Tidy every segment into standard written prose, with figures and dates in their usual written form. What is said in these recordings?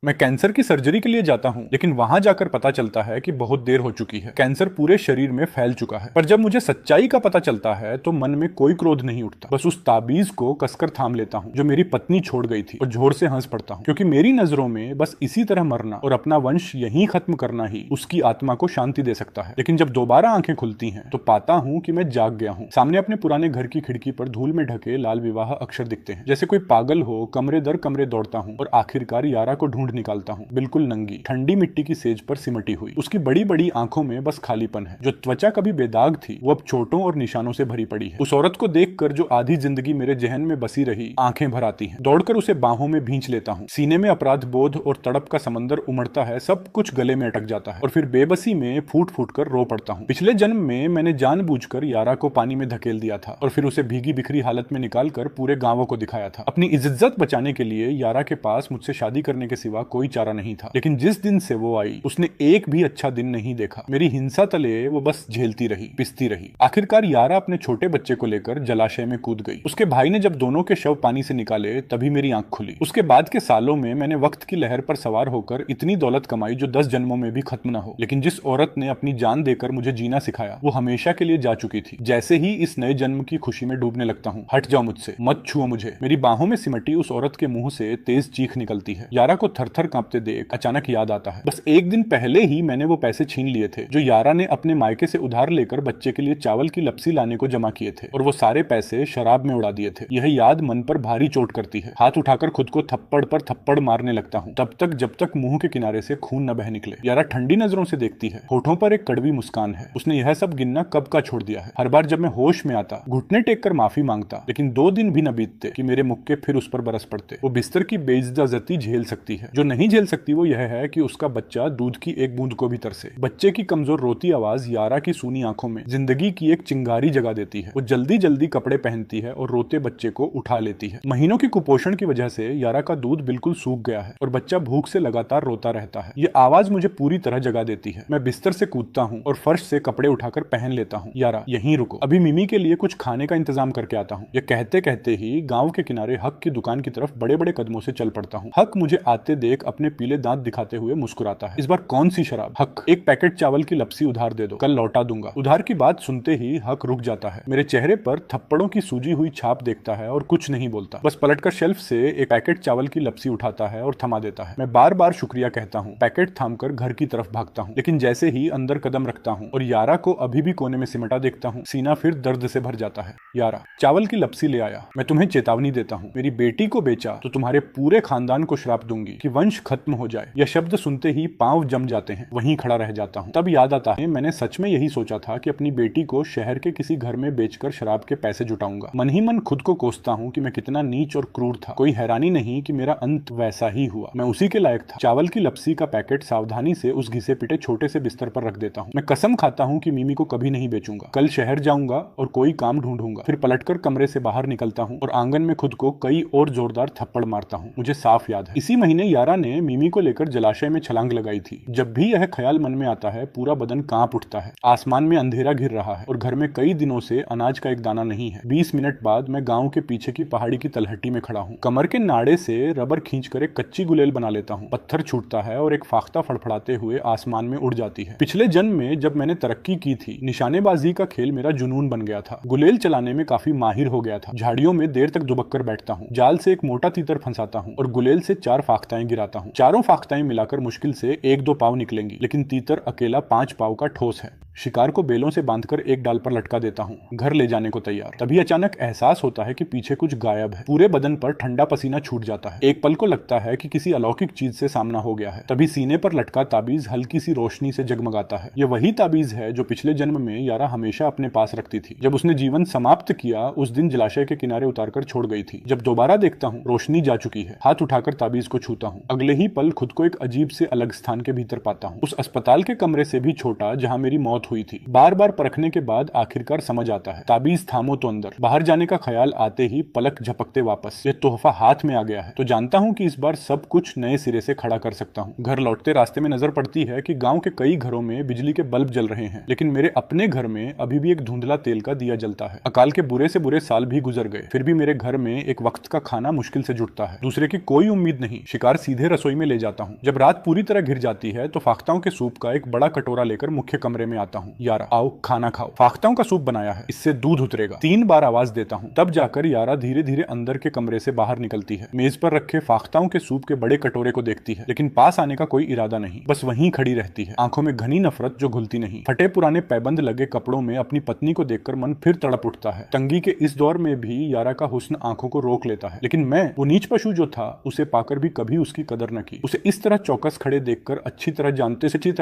मैं कैंसर की सर्जरी के लिए जाता हूँ, लेकिन वहां जाकर पता चलता है कि बहुत देर हो चुकी है। कैंसर पूरे शरीर में फैल चुका है। पर जब मुझे सच्चाई का पता चलता है तो मन में कोई क्रोध नहीं उठता। बस उस ताबीज को कसकर थाम लेता हूँ जो मेरी पत्नी छोड़ गई थी और जोर से हंस पड़ता हूँ, क्योंकि मेरी नजरों में बस इसी तरह मरना और अपना वंश यहीं खत्म करना ही उसकी आत्मा को शांति दे सकता है। लेकिन जब दोबारा आंखें खुलती हैं तो पाता हूँ कि मैं जाग गया हूँ। सामने अपने पुराने घर की खिड़की पर धूल में ढके लाल विवाह अक्षर दिखते हैं। जैसे कोई पागल हो कमरे दर कमरे दौड़ता हूँ और आखिरकार यारा को ढूंढ निकालता हूँ, बिल्कुल नंगी, ठंडी मिट्टी की सेज पर सिमटी हुई। उसकी बड़ी बड़ी आंखों में बस खालीपन है। जो त्वचा कभी बेदाग थी वो अब चोटों और निशानों से भरी पड़ी है। उस औरत को देखकर जो आधी जिंदगी मेरे जहन में बसी रही आंखें भर आती हैं। दौड़कर उसे बाहों में भींच लेता हूँ। सीने में अपराध बोध और तड़प का समंदर उमड़ता है। सब कुछ गले में अटक जाता है और फिर बेबसी में फूट फूट कर रो पड़ता हूँ। पिछले जन्म में मैंने जानबूझकर यारा को पानी में धकेल दिया था और फिर उसे भीगी बिखरी हालत में निकालकर पूरे गांवों को दिखाया था। अपनी इज्जत बचाने के लिए यारा के पास मुझसे शादी करने के सिवा कोई चारा नहीं था। लेकिन जिस दिन से वो आई उसने एक भी अच्छा दिन नहीं देखा। मेरी हिंसा तले वो बस झेलती रही, पिसती रही। आखिरकार यारा अपने छोटे बच्चे को लेकर जलाशय में कूद गई। उसके भाई ने जब दोनों के शव पानी से निकाले तभी मेरी आंख खुली। उसके बाद के सालों में मैंने वक्त की लहर पर सवार होकर इतनी दौलत कमाई जो 10 जन्मों में भी खत्म न हो। लेकिन जिस औरत ने अपनी जान देकर मुझे जीना सिखाया वो हमेशा के लिए जा चुकी थी। जैसे ही इस नए जन्म की खुशी में डूबने लगता हूँ, हट जाओ मुझसे, मत छुओ मुझे। मेरी बाहों में सिमटी उस औरत के मुंह से तेज चीख निकलती है। यारा को थर-थर कांपते देख अचानक याद आता है, बस एक दिन पहले ही मैंने वो पैसे छीन लिए थे जो यारा ने अपने मायके से उधार लेकर बच्चे के लिए चावल की लपसी लाने को जमा किए थे, और वो सारे पैसे शराब में उड़ा दिए थे। यह याद मन पर भारी चोट करती है। हाथ उठाकर खुद को थप्पड़ पर थप्पड़ मारने लगता हूँ, तब तक जब तक मुंह के किनारे से खून न बह निकले। यारा ठंडी नजरों से देखती है। होठों पर एक कड़वी मुस्कान है। उसने यह सब गिनना कब का छोड़ दिया है। हर बार जब मैं होश में आता घुटने टेक कर माफी मांगता, लेकिन 2 दिन भी न बीतते कि मेरे मुक्के फिर उस पर बरस पड़ते। वो बिस्तर की बेइज्जती झेल सकती है, जो नहीं झेल सकती वो यह है कि उसका बच्चा दूध की एक बूंद को भी तरसे। बच्चे की कमजोर रोती आवाज यारा की सूनी आंखों में जिंदगी की एक चिंगारी जगा देती है। वो जल्दी जल्दी कपड़े पहनती है और रोते बच्चे को उठा लेती है। महीनों की कुपोषण की वजह से यारा का दूध बिल्कुल सूख गया है और बच्चा भूख से लगातार रोता रहता है। ये आवाज मुझे पूरी तरह जगा देती है। मैं बिस्तर से कूदता हूँ और फर्श से कपड़े उठाकर पहन लेता हूँ। यारा यहीं रुको, अभी मिमी के लिए कुछ खाने का इंतजाम करके आता हूँ। ये कहते कहते ही गांव के किनारे हक की दुकान की तरफ बड़े बड़े कदमों से चल पड़ता हूँ। हक मुझे आते देख अपने पीले दांत दिखाते हुए मुस्कुराता है। इस बार कौन सी शराब? हक, एक पैकेट चावल की लपसी उधार दे दो, कल लौटा दूंगा। उधार की बात सुनते ही हक रुक जाता है। मेरे चेहरे पर थप्पड़ों की सूजी हुई छाप देखता है और कुछ नहीं बोलता। बस पलटकर शेल्फ से एक पैकेट चावल की लपसी उठाता है और थमा देता है। मैं बार बार शुक्रिया कहता हूँ, पैकेट थामकर घर की तरफ भागता हूँ। लेकिन जैसे ही अंदर कदम रखता हूँ और यारा को अभी भी कोने में सिमटा देखता हूँ, सीना फिर दर्द से भर जाता है। यारा, चावल की लपसी ले आया। मैं तुम्हें चेतावनी देता हूँ, मेरी बेटी को बेचा तो तुम्हारे पूरे खानदान को श्राप दूंगी कि वंश खत्म हो जाए। यह शब्द सुनते ही पांव जम जाते हैं। वहीं खड़ा रह जाता हूँ। तब याद आता है मैंने सच में यही सोचा था कि अपनी बेटी को शहर के किसी घर में बेचकर शराब के पैसे जुटाऊंगा। मन ही मन खुद को कोसता हूँ कि मैं कितना नीच और क्रूर था। कोई हैरानी नहीं कि मेरा अंत वैसा ही हुआ। मैं उसी के लायक था। चावल की लपसी का पैकेट सावधानी से उस घिसे पिटे छोटे से बिस्तर पर रख देता हूँ। मैं कसम खाता हूँ कि मिमी को कभी नहीं बेचूंगा। कल शहर जाऊंगा और कोई काम ढूंढूंगा। फिर पलटकर कमरे से बाहर निकलता हूँ और आंगन में खुद को कई और जोरदार थप्पड़ मारता हूँ। मुझे साफ याद है इसी महीने यारा ने मिमी को लेकर जलाशय में छलांग लगाई थी। जब भी यह ख्याल मन में आता है पूरा बदन कांप उठता है। आसमान में अंधेरा घिर रहा है और घर में कई दिनों से अनाज का एक दाना नहीं है। 20 मिनट बाद मैं गांव के पीछे की पहाड़ी की तलहटी में खड़ा हूँ। कमर के नाड़े से रबर खींचकर एक कच्ची गुलेल बना लेता हूँ। पत्थर छूटता है और एक फाख्ता फड़फड़ाते हुए आसमान में उड़ जाती है। पिछले जन्म में जब मैंने तरक्की की थी, निशानेबाजी का खेल मेरा जुनून बन गया था। गुलेल चलाने में काफी माहिर हो गया था। झाड़ियों में देर तक दुबक कर बैठता हूँ। जाल से एक मोटा तीतर फंसाता हूँ और गुलेल से 4 फाख्ताएं गिराता हूँ। चारों फाख्ताएं मिलाकर मुश्किल से 1-2 पाव निकलेंगी, लेकिन तीतर अकेला 5 पाव का ठोस है। शिकार को बेलों से बांधकर एक डाल पर लटका देता हूँ, घर ले जाने को तैयार। तभी अचानक एहसास होता है कि पीछे कुछ गायब है। पूरे बदन पर ठंडा पसीना छूट जाता है। एक पल को लगता है कि किसी अलौकिक चीज से सामना हो गया है। तभी सीने पर लटका ताबीज हल्की सी रोशनी से जगमगाता है। यह वही ताबीज है जो पिछले जन्म में यारा हमेशा अपने पास रखती थी। जब उसने जीवन समाप्त किया उस दिन जलाशय के किनारे उतारकर छोड़ गई थी। जब दोबारा देखता हूँ रोशनी जा चुकी है। हाथ उठाकर ताबीज को छूता हूँ। अगले ही पल खुद को एक अजीब से अलग स्थान के भीतर पाता हूँ। उस अस्पताल के कमरे से भी छोटा जहाँ मेरी मौत मौत हुई थी। बार बार परखने के बाद आखिरकार समझ आता है, ताबीज थामो तो अंदर। बाहर जाने का ख्याल आते ही पलक झपकते वापस, ये तोहफा हाथ में आ गया है तो जानता हूँ कि इस बार सब कुछ नए सिरे से खड़ा कर सकता हूँ। घर लौटते रास्ते में नजर पड़ती है कि गांव के कई घरों में बिजली के बल्ब जल रहे हैं, लेकिन मेरे अपने घर में अभी भी एक धुंधला तेल का दिया जलता है। अकाल के बुरे से बुरे साल भी गुजर गए, फिर भी मेरे घर में एक वक्त का खाना मुश्किल से जुटता है। दूसरे की कोई उम्मीद नहीं, शिकार सीधे रसोई में ले जाता हूँ। जब रात पूरी तरह घिर जाती है तो फाख्ताओं के सूप का एक बड़ा कटोरा लेकर मुख्य कमरे में आता हूँ। यारा आओ खाना खाओ, फाख्ताओं का सूप बनाया है, इससे दूध उतरेगा। 3 बार आवाज देता हूँ, तब जाकर यारा धीरे धीरे अंदर के कमरे से बाहर निकलती है। मेज पर रखे फाख्ताओं के सूप के बड़े कटोरे को देखती है, लेकिन पास आने का कोई इरादा नहीं, बस वहीं खड़ी रहती है, आंखों में घनी नफरत जो घुलती नहीं। फटे पुराने पैबंद लगे कपड़ों में अपनी पत्नी को देखकर मन फिर तड़प उठता है। तंगी के इस दौर में भी यारा का हुस्न आंखों को रोक लेता है, लेकिन मैं वो नीच पशु जो था उसे पाकर भी कभी उसकी कदर न की। उसे इस तरह चौकस खड़े देखकर अच्छी तरह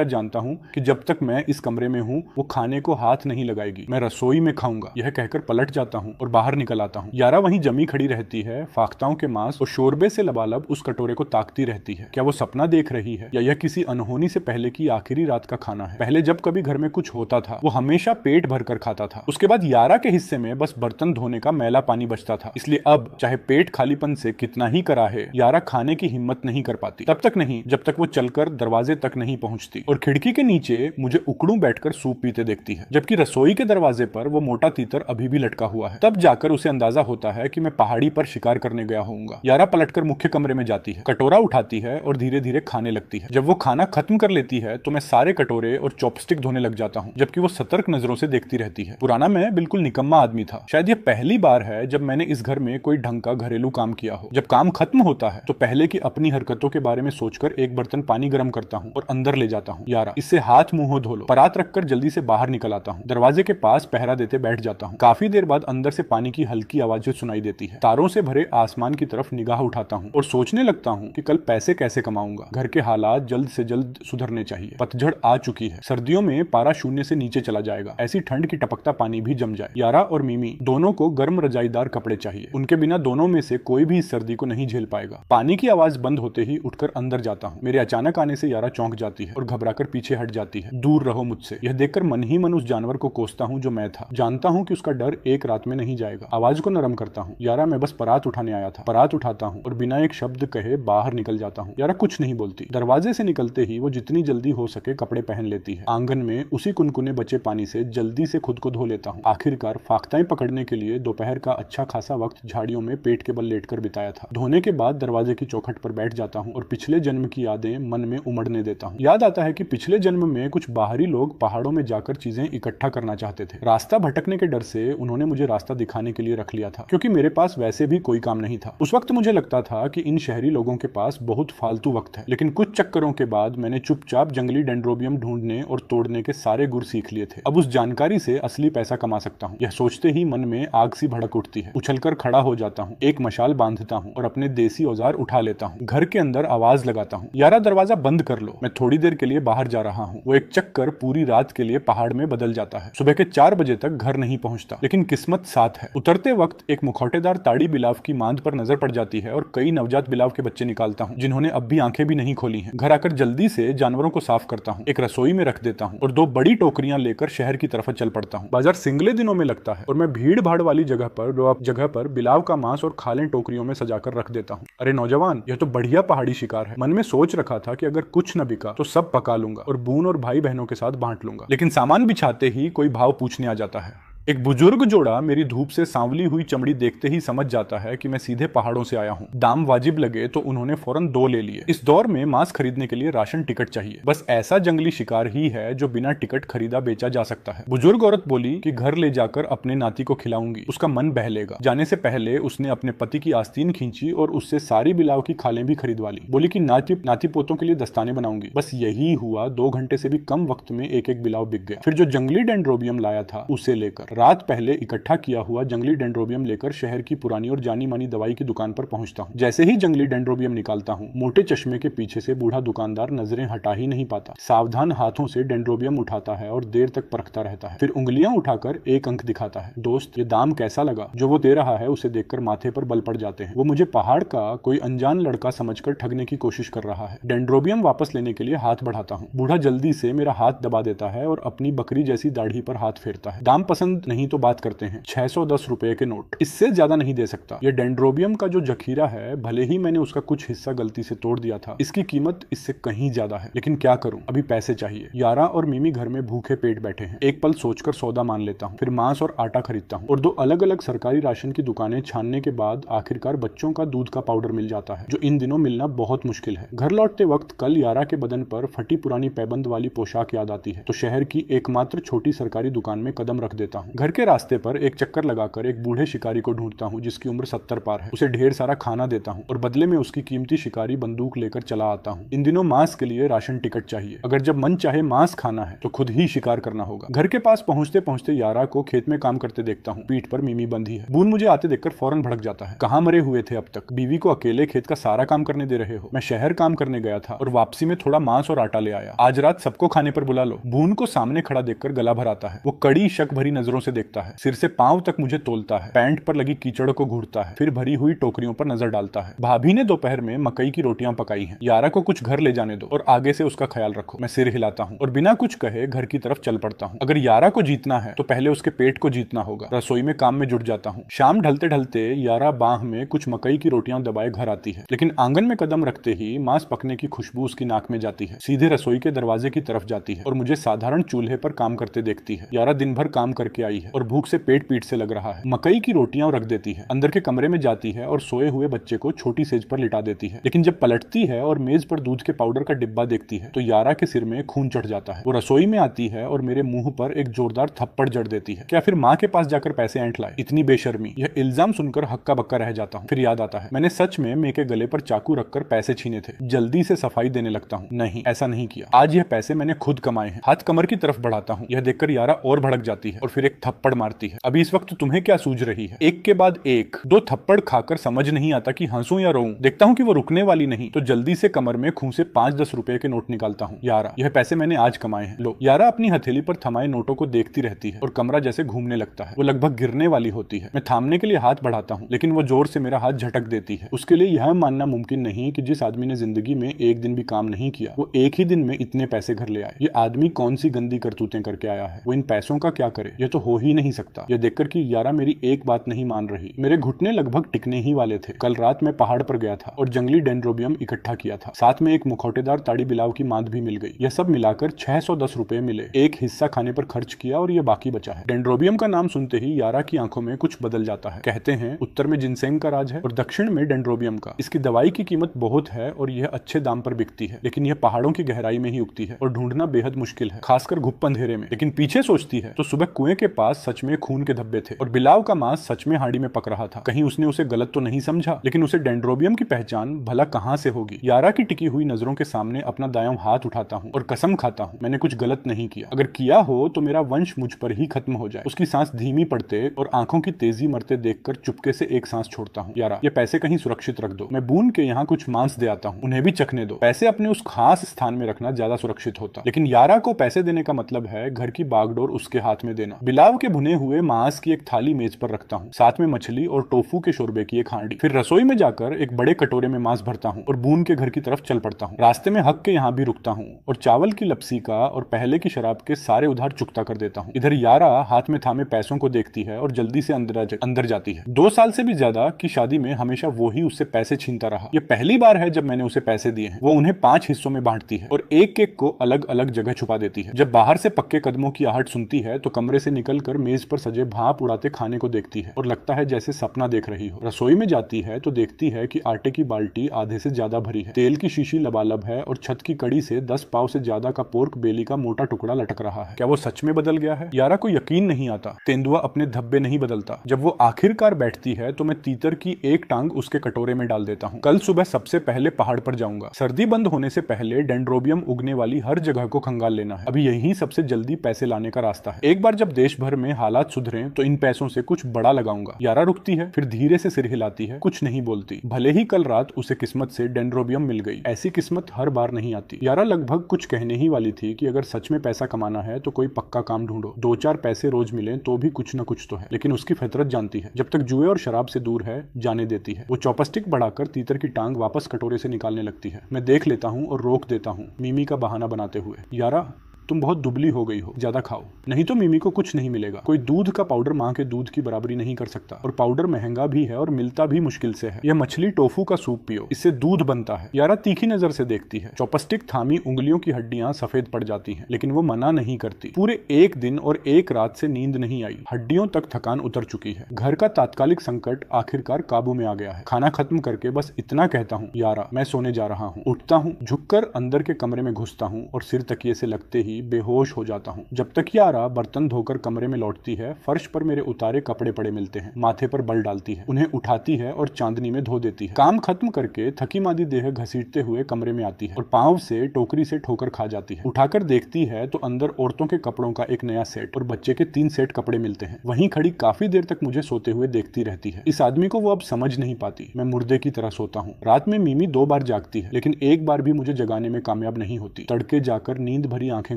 जानता हूँ कि जब तक मैं इस कमरे में हूँ वो खाने को हाथ नहीं लगाएगी, मैं रसोई में खाऊंगा। यह कहकर पलट जाता हूँ और बाहर निकल आता हूँ। यारा वहीं जमी खड़ी रहती है, फाख्ताओं के मांस और शोरबे से लबालब उस कटोरे को ताकती रहती है। क्या वो सपना देख रही है या यह किसी अनहोनी से पहले की आखिरी रात का खाना है? पहले जब कभी घर में कुछ होता था वो हमेशा पेट भरकर खाता था, उसके बाद यारा के हिस्से में बस बर्तन धोने का मैला पानी बचता था। इसलिए अब चाहे पेट खालीपन से कितना ही कराहे, यारा खाने की हिम्मत नहीं कर पाती। तब तक नहीं जब तक वो चलकर दरवाजे तक नहीं पहुंचती और खिड़की के नीचे मुझे उकड़ू बैठकर सूप पीते देखती है, जबकि रसोई के दरवाजे पर वो मोटा तीतर अभी भी लटका हुआ है। तब जाकर उसे अंदाजा होता है कि मैं पहाड़ी पर शिकार करने गया होऊंगा। यारा पलटकर मुख्य कमरे में जाती है, कटोरा उठाती है और धीरे धीरे खाने लगती है। जब वो खाना खत्म कर लेती है तो मैं सारे कटोरे और चॉपस्टिक धोने लग जाता हूँ, जबकि वो सतर्क नजरों से देखती रहती है। पुराना मैं बिल्कुल निकम्मा आदमी था। शायद ये पहली बार है जब मैंने इस घर में कोई ढंग का घरेलू काम किया हो। जब काम खत्म होता है तो पहले की अपनी हरकतों के बारे में सोचकर एक बर्तन पानी गर्म करता हूँ और अंदर ले जाता हूँ। यारा इससे हाथ मुंह धो लो। परात रखकर जल्दी से बाहर निकल आता हूँ। दरवाजे के पास पहरा देते बैठ जाता हूँ। काफी देर बाद अंदर से पानी की हल्की आवाजें सुनाई देती है। तारों से भरे आसमान की तरफ निगाह उठाता हूँ और सोचने लगता हूँ कि कल पैसे कैसे कमाऊंगा। घर के हालात जल्द से जल्द सुधरने चाहिए। पतझड़ आ चुकी है, सर्दियों में पारा शून्य से नीचे चला जाएगा, ऐसी ठंड की टपकता पानी भी जम जाए। यारा और मिमी दोनों को गर्म रजाईदार कपड़े चाहिए, उनके बिना दोनों में से कोई भी इस सर्दी को नहीं झेल पाएगा। पानी की आवाज बंद होते ही उठकर अंदर जाता हूँ। मेरे अचानक आने से यारा चौंक जाती है और घबराकर पीछे हट जाती है। दूर रहो मुझसे। यह देखकर मन ही मन उस जानवर को कोसता हूँ जो मैं था। जानता हूँ कि उसका डर एक रात में नहीं जाएगा। आवाज को नरम करता हूँ। यारा मैं बस परात उठाने आया था। परात उठाता हूँ और बिना एक शब्द कहे बाहर निकल जाता हूँ। यारा कुछ नहीं बोलती। दरवाजे से निकलते ही वो जितनी जल्दी हो सके कपड़े पहन लेती है। आंगन में उसी कुनकुने बचे पानी से जल्दी से खुद को धो लेता हूँ। आखिरकार फाख्ताएं पकड़ने के लिए दोपहर का अच्छा खासा वक्त झाड़ियों में पेट के बल लेटकर बिताया था। धोने के बाद दरवाजे की चौखट पर बैठ जाता हूँ और पिछले जन्म की यादें मन में उमड़ने देता हूँ। याद आता है कि पिछले जन्म में कुछ बाहरी लोग पहाड़ों में जाकर चीजें इकट्ठा करना चाहते थे। रास्ता भटकने के डर से उन्होंने मुझे रास्ता दिखाने के लिए रख लिया था, क्योंकि मेरे पास वैसे भी कोई काम नहीं था। उस वक्त मुझे लगता था कि इन शहरी लोगों के पास बहुत फालतू वक्त है, लेकिन कुछ चक्करों के बाद मैंने चुपचाप जंगली डेंड्रोबियम ढूंढने और तोड़ने के सारे गुर सीख लिए थे। अब उस जानकारी से असली पैसा कमा सकता हूँ। यह सोचते ही मन में आग सी भड़क उठती है। उछलकर खड़ा हो जाता हूँ, एक मशाल बांधता हूँ और अपने देसी औजार उठा लेता हूँ। घर के अंदर आवाज लगाता हूँ, यारा दरवाजा बंद कर लो, मैं थोड़ी देर के लिए बाहर जा रहा हूँ। वो एक चक्कर पूरी रात के लिए पहाड़ में बदल जाता है। सुबह के 4 बजे तक घर नहीं पहुंचता, लेकिन किस्मत साथ है। उतरते वक्त एक मुखौटेदार ताड़ी बिलाव की मांद पर नजर पड़ जाती है और कई नवजात बिलाव के बच्चे निकालता हूँ, जिन्होंने अब भी आंखें भी नहीं खोली हैं। घर आकर जल्दी से जानवरों को साफ करता हूँ, एक रसोई में रख देता हूँ और 2 बड़ी टोकरियां लेकर शहर की तरफ चल पड़ता हूँ। बाजार सिंगले दिनों में लगता है और मैं भीड़ भाड़ वाली जगह पर बिलाव का मांस और खालें टोकरियों में सजाकर रख देता हूँ। अरे नौजवान, यह तो बढ़िया पहाड़ी शिकार है। मन में सोच रखा था कि अगर कुछ न बिका तो सब पका लूंगा और बून और भाई बहनों के साथ बांट लूंगा, लेकिन सामान बिछाते ही कोई भाव पूछने आ जाता है। एक बुजुर्ग जोड़ा मेरी धूप से सांवली हुई चमड़ी देखते ही समझ जाता है कि मैं सीधे पहाड़ों से आया हूँ। दाम वाजिब लगे तो उन्होंने फौरन 2 ले लिए। इस दौर में मांस खरीदने के लिए राशन टिकट चाहिए। बस ऐसा जंगली शिकार ही है जो बिना टिकट खरीदा बेचा जा सकता है। बुजुर्ग औरत बोली कि घर ले जाकर अपने नाती को खिलाऊंगी, उसका मन बहलेगा। जाने से पहले उसने अपने पति की आस्तीन खींची और उससे सारी बिलाव की खालें भी खरीदवा ली। बोली कि नाती पोतों के लिए दस्ताने बनाऊंगी। बस यही हुआ, 2 घंटे से भी कम वक्त में एक बिलाव बिक गया। फिर जो जंगली डेंड्रोबियम लाया था उसे लेकर रात पहले इकट्ठा किया हुआ जंगली डेंड्रोबियम लेकर शहर की पुरानी और जानी मानी दवाई की दुकान पर पहुंचता हूं। जैसे ही जंगली डेंड्रोबियम निकालता हूं, मोटे चश्मे के पीछे से बूढ़ा दुकानदार नजरें हटा ही नहीं पाता। सावधान हाथों से डेंड्रोबियम उठाता है और देर तक परखता रहता है, फिर उंगलियां उठाकर एक अंक दिखाता है। दोस्त, ये दाम कैसा लगा? जो वो दे रहा है उसे देखकर माथे पर बल पड़ जाते हैं। वो मुझे पहाड़ का कोई अनजान लड़का समझकर ठगने की कोशिश कर रहा है। डेंड्रोबियम वापस लेने के लिए हाथ बढ़ाता हूँ। बूढ़ा जल्दी से मेरा हाथ दबा देता है और अपनी बकरी जैसी दाढ़ी पर हाथ फेरता है। दाम पसंद नहीं तो बात करते हैं। 610 रुपए के नोट, इससे ज्यादा नहीं दे सकता। ये डेंड्रोबियम का जो जखीरा है, भले ही मैंने उसका कुछ हिस्सा गलती से तोड़ दिया था, इसकी कीमत इससे कहीं ज्यादा है। लेकिन क्या करूं, अभी पैसे चाहिए। यारा और मिमी घर में भूखे पेट बैठे हैं। एक पल सोचकर सौदा मान लेता हूँ, फिर मांस और आटा खरीदता हूँ और 2 अलग अलग सरकारी राशन की दुकानें छानने के बाद आखिरकार बच्चों का दूध का पाउडर मिल जाता है, जो इन दिनों मिलना बहुत मुश्किल है। घर लौटते वक्त कल यारा के बदन पर फटी पुरानी पैबंद वाली पोशाक याद आती है, तो शहर की एकमात्र छोटी सरकारी दुकान में कदम रख देता हूँ। घर के रास्ते पर एक चक्कर लगाकर एक बूढ़े शिकारी को ढूंढता हूँ जिसकी उम्र 70 पार है। उसे ढेर सारा खाना देता हूँ और बदले में उसकी कीमती शिकारी बंदूक लेकर चला आता हूँ। इन दिनों मांस के लिए राशन टिकट चाहिए। अगर जब मन चाहे मांस खाना है तो खुद ही शिकार करना होगा। घर के पास पहुंचते पहुंचते यारा को खेत में काम करते देखता हूँ। पीठ पर मिमी बंधी है। बून मुझे आते देखकर फौरन भड़क जाता है। कहाँ मरे हुए थे अब तक? बीवी को अकेले खेत का सारा काम करने दे रहे हो? मैं शहर काम करने गया था और वापसी में थोड़ा मांस और आटा ले आया। आज रात सबको खाने पर बुला लो। बून को सामने खड़ा देखकर गला भर आता है। वो कड़ी शक भरी नजरों से देखता है, सिर से पांव तक मुझे तोलता है, पैंट पर लगी कीचड़ को घूरता है, फिर भरी हुई टोकरियों पर नजर डालता है। भाभी ने दोपहर में मकई की रोटियां पकाई हैं। यारा को कुछ घर ले जाने दो और आगे से उसका ख्याल रखो। मैं सिर हिलाता हूँ और बिना कुछ कहे घर की तरफ चल पड़ता हूँ। अगर यारा को जीतना है तो पहले उसके पेट को जीतना होगा। रसोई में काम में जुट जाता हूँ। शाम ढलते ढलते यारा बाह में कुछ मकई की रोटियां दबाए घर आती है, लेकिन आंगन में कदम रखते ही मांस पकने की खुशबू उसकी नाक में जाती है, सीधे रसोई के दरवाजे की तरफ जाती है और मुझे साधारण चूल्हे पर काम करते देखती है। यारा दिन भर काम करके आई है और भूख से पेट पीट से लग रहा है। मकई की रोटियां रख देती है, अंदर के कमरे में जाती है और सोए हुए बच्चे को छोटी सेज पर लिटा देती है। लेकिन जब पलटती है और मेज पर दूध के पाउडर का डिब्बा देखती है तो यारा के सिर में खून चढ़ जाता है। वो रसोई में आती है और मेरे मुंह पर एक जोरदार थप्पड़ जड़ देती है। क्या फिर माँ के पास जाकर पैसे ऐंठ लाए? इतनी बेशर्मी! यह इल्जाम सुनकर हक्का बक्का रह जाता हूँ। फिर याद आता है, मैंने सच में मे के गले पर चाकू रखकर पैसे छीने थे। जल्दी से सफाई देने लगता हूँ। नहीं, ऐसा नहीं किया। आज यह पैसे मैंने खुद कमाए हैं। हाथ कमर की तरफ बढ़ाता हूँ। यह देखकर यारा और भड़क जाती है और फिर एक थप्पड़ मारती है। अभी इस वक्त तुम्हें क्या सूझ रही है? एक के बाद एक 2 थप्पड़ खाकर समझ नहीं आता कि हंसूं या रोऊं। देखता हूँ कि वो रुकने वाली नहीं, तो जल्दी से कमर में खून से 5-10 रुपए के नोट निकालता हूँ। यारा, यह पैसे मैंने आज कमाए हैं, लो। यारा अपनी हथेली पर थमाए नोटों को देखती रहती है और कमरा जैसे घूमने लगता है। वो लगभग गिरने वाली होती है। मैं थामने के लिए हाथ बढ़ाता हूँ, लेकिन वो जोर से मेरा हाथ झटक देती है। उसके लिए यह मानना मुमकिन नहीं कि जिस आदमी ने जिंदगी में एक दिन भी काम नहीं किया, वो एक ही दिन में इतने पैसे घर ले आए। ये आदमी कौन सी गंदी करतूतें करके आया है? वो इन पैसों का क्या करे? ये तो हो ही नहीं सकता। यह देखकर कि यारा मेरी एक बात नहीं मान रही। मेरे घुटने लगभग टिकने ही वाले थे। कल रात मैं पहाड़ पर गया था और जंगली डेंड्रोबियम इकट्ठा किया था। साथ में एक मुखौटेदार ताड़ी बिलाव की मांद भी मिल गई। यह सब मिलाकर 610 रुपए मिले। एक हिस्सा खाने पर खर्च किया और यह बाकी बचा है। डेंड्रोबियम का नाम सुनते ही यारा की आंखों में कुछ बदल जाता है। कहते हैं उत्तर में जिनसेंग का राज है और दक्षिण में डेंड्रोबियम का। इसकी दवाई की कीमत बहुत है और यह अच्छे दाम पर बिकती है, लेकिन यह पहाड़ों की गहराई में ही उगती है और ढूंढना बेहद मुश्किल है, खासकर घुप्प अंधेरे में। लेकिन पीछे सोचती है तो सुबह कुएं के पास सच में खून के धब्बे थे और बिलाव का मांस सच में हांडी में पक रहा था। कहीं उसने उसे गलत तो नहीं समझा? लेकिन उसे डेंड्रोबियम की पहचान भला कहां से होगी? यारा की टिकी हुई नजरों के सामने अपना दायां हाथ उठाता हूं और कसम खाता हूं, मैंने कुछ गलत नहीं किया। अगर किया हो तो मेरा वंश मुझ पर ही खत्म हो जाए। उसकी सांस धीमी पड़ते और आंखों की तेजी मरते देखकर चुपके से एक सांस छोड़ता हूं। यारा, ये पैसे कहीं सुरक्षित रख दो। मैं बून के यहाँ कुछ मांस दे आता हूँ, उन्हें भी चखने दो। पैसे अपने उस खास स्थान में रखना ज्यादा सुरक्षित होता। लेकिन यारा को पैसे देने का मतलब है घर की बागडोर उसके हाथ में देना। बिलाव के भुने हुए मांस की एक थाली मेज पर रखता हूँ, साथ में मछली और टोफू के शोरबे की एक हांडी। फिर रसोई में जाकर एक बड़े कटोरे में मांस भरता हूँ और बून के घर की तरफ चल पड़ता हूँ। रास्ते में हक के यहाँ भी रुकता हूँ और चावल की लपसी का और पहले की शराब के सारे उधार चुकता कर देता हूँ। इधर यारा हाथ में थामे पैसों को देखती है और जल्दी से अंदर जाती है। 2 साल से भी ज्यादा की शादी में हमेशा वो ही उससे पैसे छीनता रहा। ये पहली बार है जब मैंने उसे पैसे दिए हैं। वो उन्हें 5 हिस्सों में बांटती है और एक एक को अलग अलग जगह छुपा देती है। जब बाहर से पक्के कदमों की आहट सुनती है तो कमरे से निकलकर मेज पर सजे भाप उड़ाते खाने को देखती है और लगता है जैसे सपना देख रही हो। रसोई में जाती है तो देखती है कि आटे की बाल्टी आधे से ज्यादा भरी है, तेल की शीशी लबालब है और छत की कड़ी से 10 पाव से ज्यादा का पोर्क बेली का मोटा टुकड़ा लटक रहा है। क्या वो सच में बदल गया है? यारा को यकीन नहीं आता। तेंदुआ अपने धब्बे नहीं बदलता। जब वो आखिरकार बैठती है तो मैं तीतर की एक टांग उसके कटोरे में डाल देता हूँ। कल सुबह सबसे पहले पहाड़ पर जाऊंगा। सर्दी बंद होने से पहले डेंड्रोबियम उगने वाली हर जगह को खंगाल लेना है। अभी यही सबसे जल्दी पैसे लाने का रास्ता है। एक बार जब देश भर में हालात सुधरे तो इन पैसों से कुछ बड़ा लगाऊंगा। यारा रुकती है, फिर धीरे से सिर हिलाती है, कुछ नहीं बोलती। भले ही कल रात उसे किस्मत से डेंड्रोबियम मिल गई, ऐसी किस्मत हर बार नहीं आती। यारा लगभग कुछ कहने ही वाली थी कि अगर सच में पैसा कमाना है तो कोई पक्का काम ढूंढो, 2-4 पैसे रोज मिले तो भी कुछ न कुछ तो है। लेकिन उसकी फितरत जानती है, जब तक जुए और शराब से दूर है जाने देती है। वो चॉपस्टिक बढ़ाकर तीतर की टांग वापस कटोरे से निकालने लगती है। मैं देख लेता हूँ और रोक देता हूँ, मिमी का बहाना बनाते हुए। यारा, तुम बहुत दुबली हो गई हो, ज्यादा खाओ, नहीं तो मिमी को कुछ नहीं मिलेगा। कोई दूध का पाउडर माँ के दूध की बराबरी नहीं कर सकता, और पाउडर महंगा भी है और मिलता भी मुश्किल से है। यह मछली टोफू का सूप पियो, इससे दूध बनता है। यारा तीखी नजर से देखती है। चॉपस्टिक थामी उंगलियों की हड्डियां सफेद पड़ जाती हैं, लेकिन वो मना नहीं करती। पूरे 1 दिन और 1 रात से नींद नहीं आई, हड्डियों तक थकान उतर चुकी है। घर का तात्कालिक संकट आखिरकार काबू में आ गया है। खाना खत्म करके बस इतना कहता हूँ, यारा मैं सोने जा रहा हूँ। उठता हूँ, झुककर अंदर के कमरे में घुसता हूँ और सिर तकिए से लगते ही बेहोश हो जाता हूँ। जब तक यारा बर्तन धोकर कमरे में लौटती है, फर्श पर मेरे उतारे कपड़े पड़े मिलते हैं। माथे पर बल डालती है, उन्हें उठाती है और चांदनी में धो देती है। काम खत्म करके थकी मादी देह घसीटते हुए कमरे में आती है और पांव से टोकरी से ठोकर खा जाती है। उठाकर देखती है तो अंदर औरतों के कपड़ों का एक नया सेट और बच्चे के 3 सेट कपड़े मिलते हैं। वहीं खड़ी काफी देर तक मुझे सोते हुए देखती रहती है। इस आदमी को वो अब समझ नहीं पाती। मैं मुर्दे की तरह सोता हूँ। रात में मिमी 2 बार जागती है, लेकिन एक बार भी मुझे जगाने में कामयाब नहीं होती। तड़के जाकर नींद भरी आंखें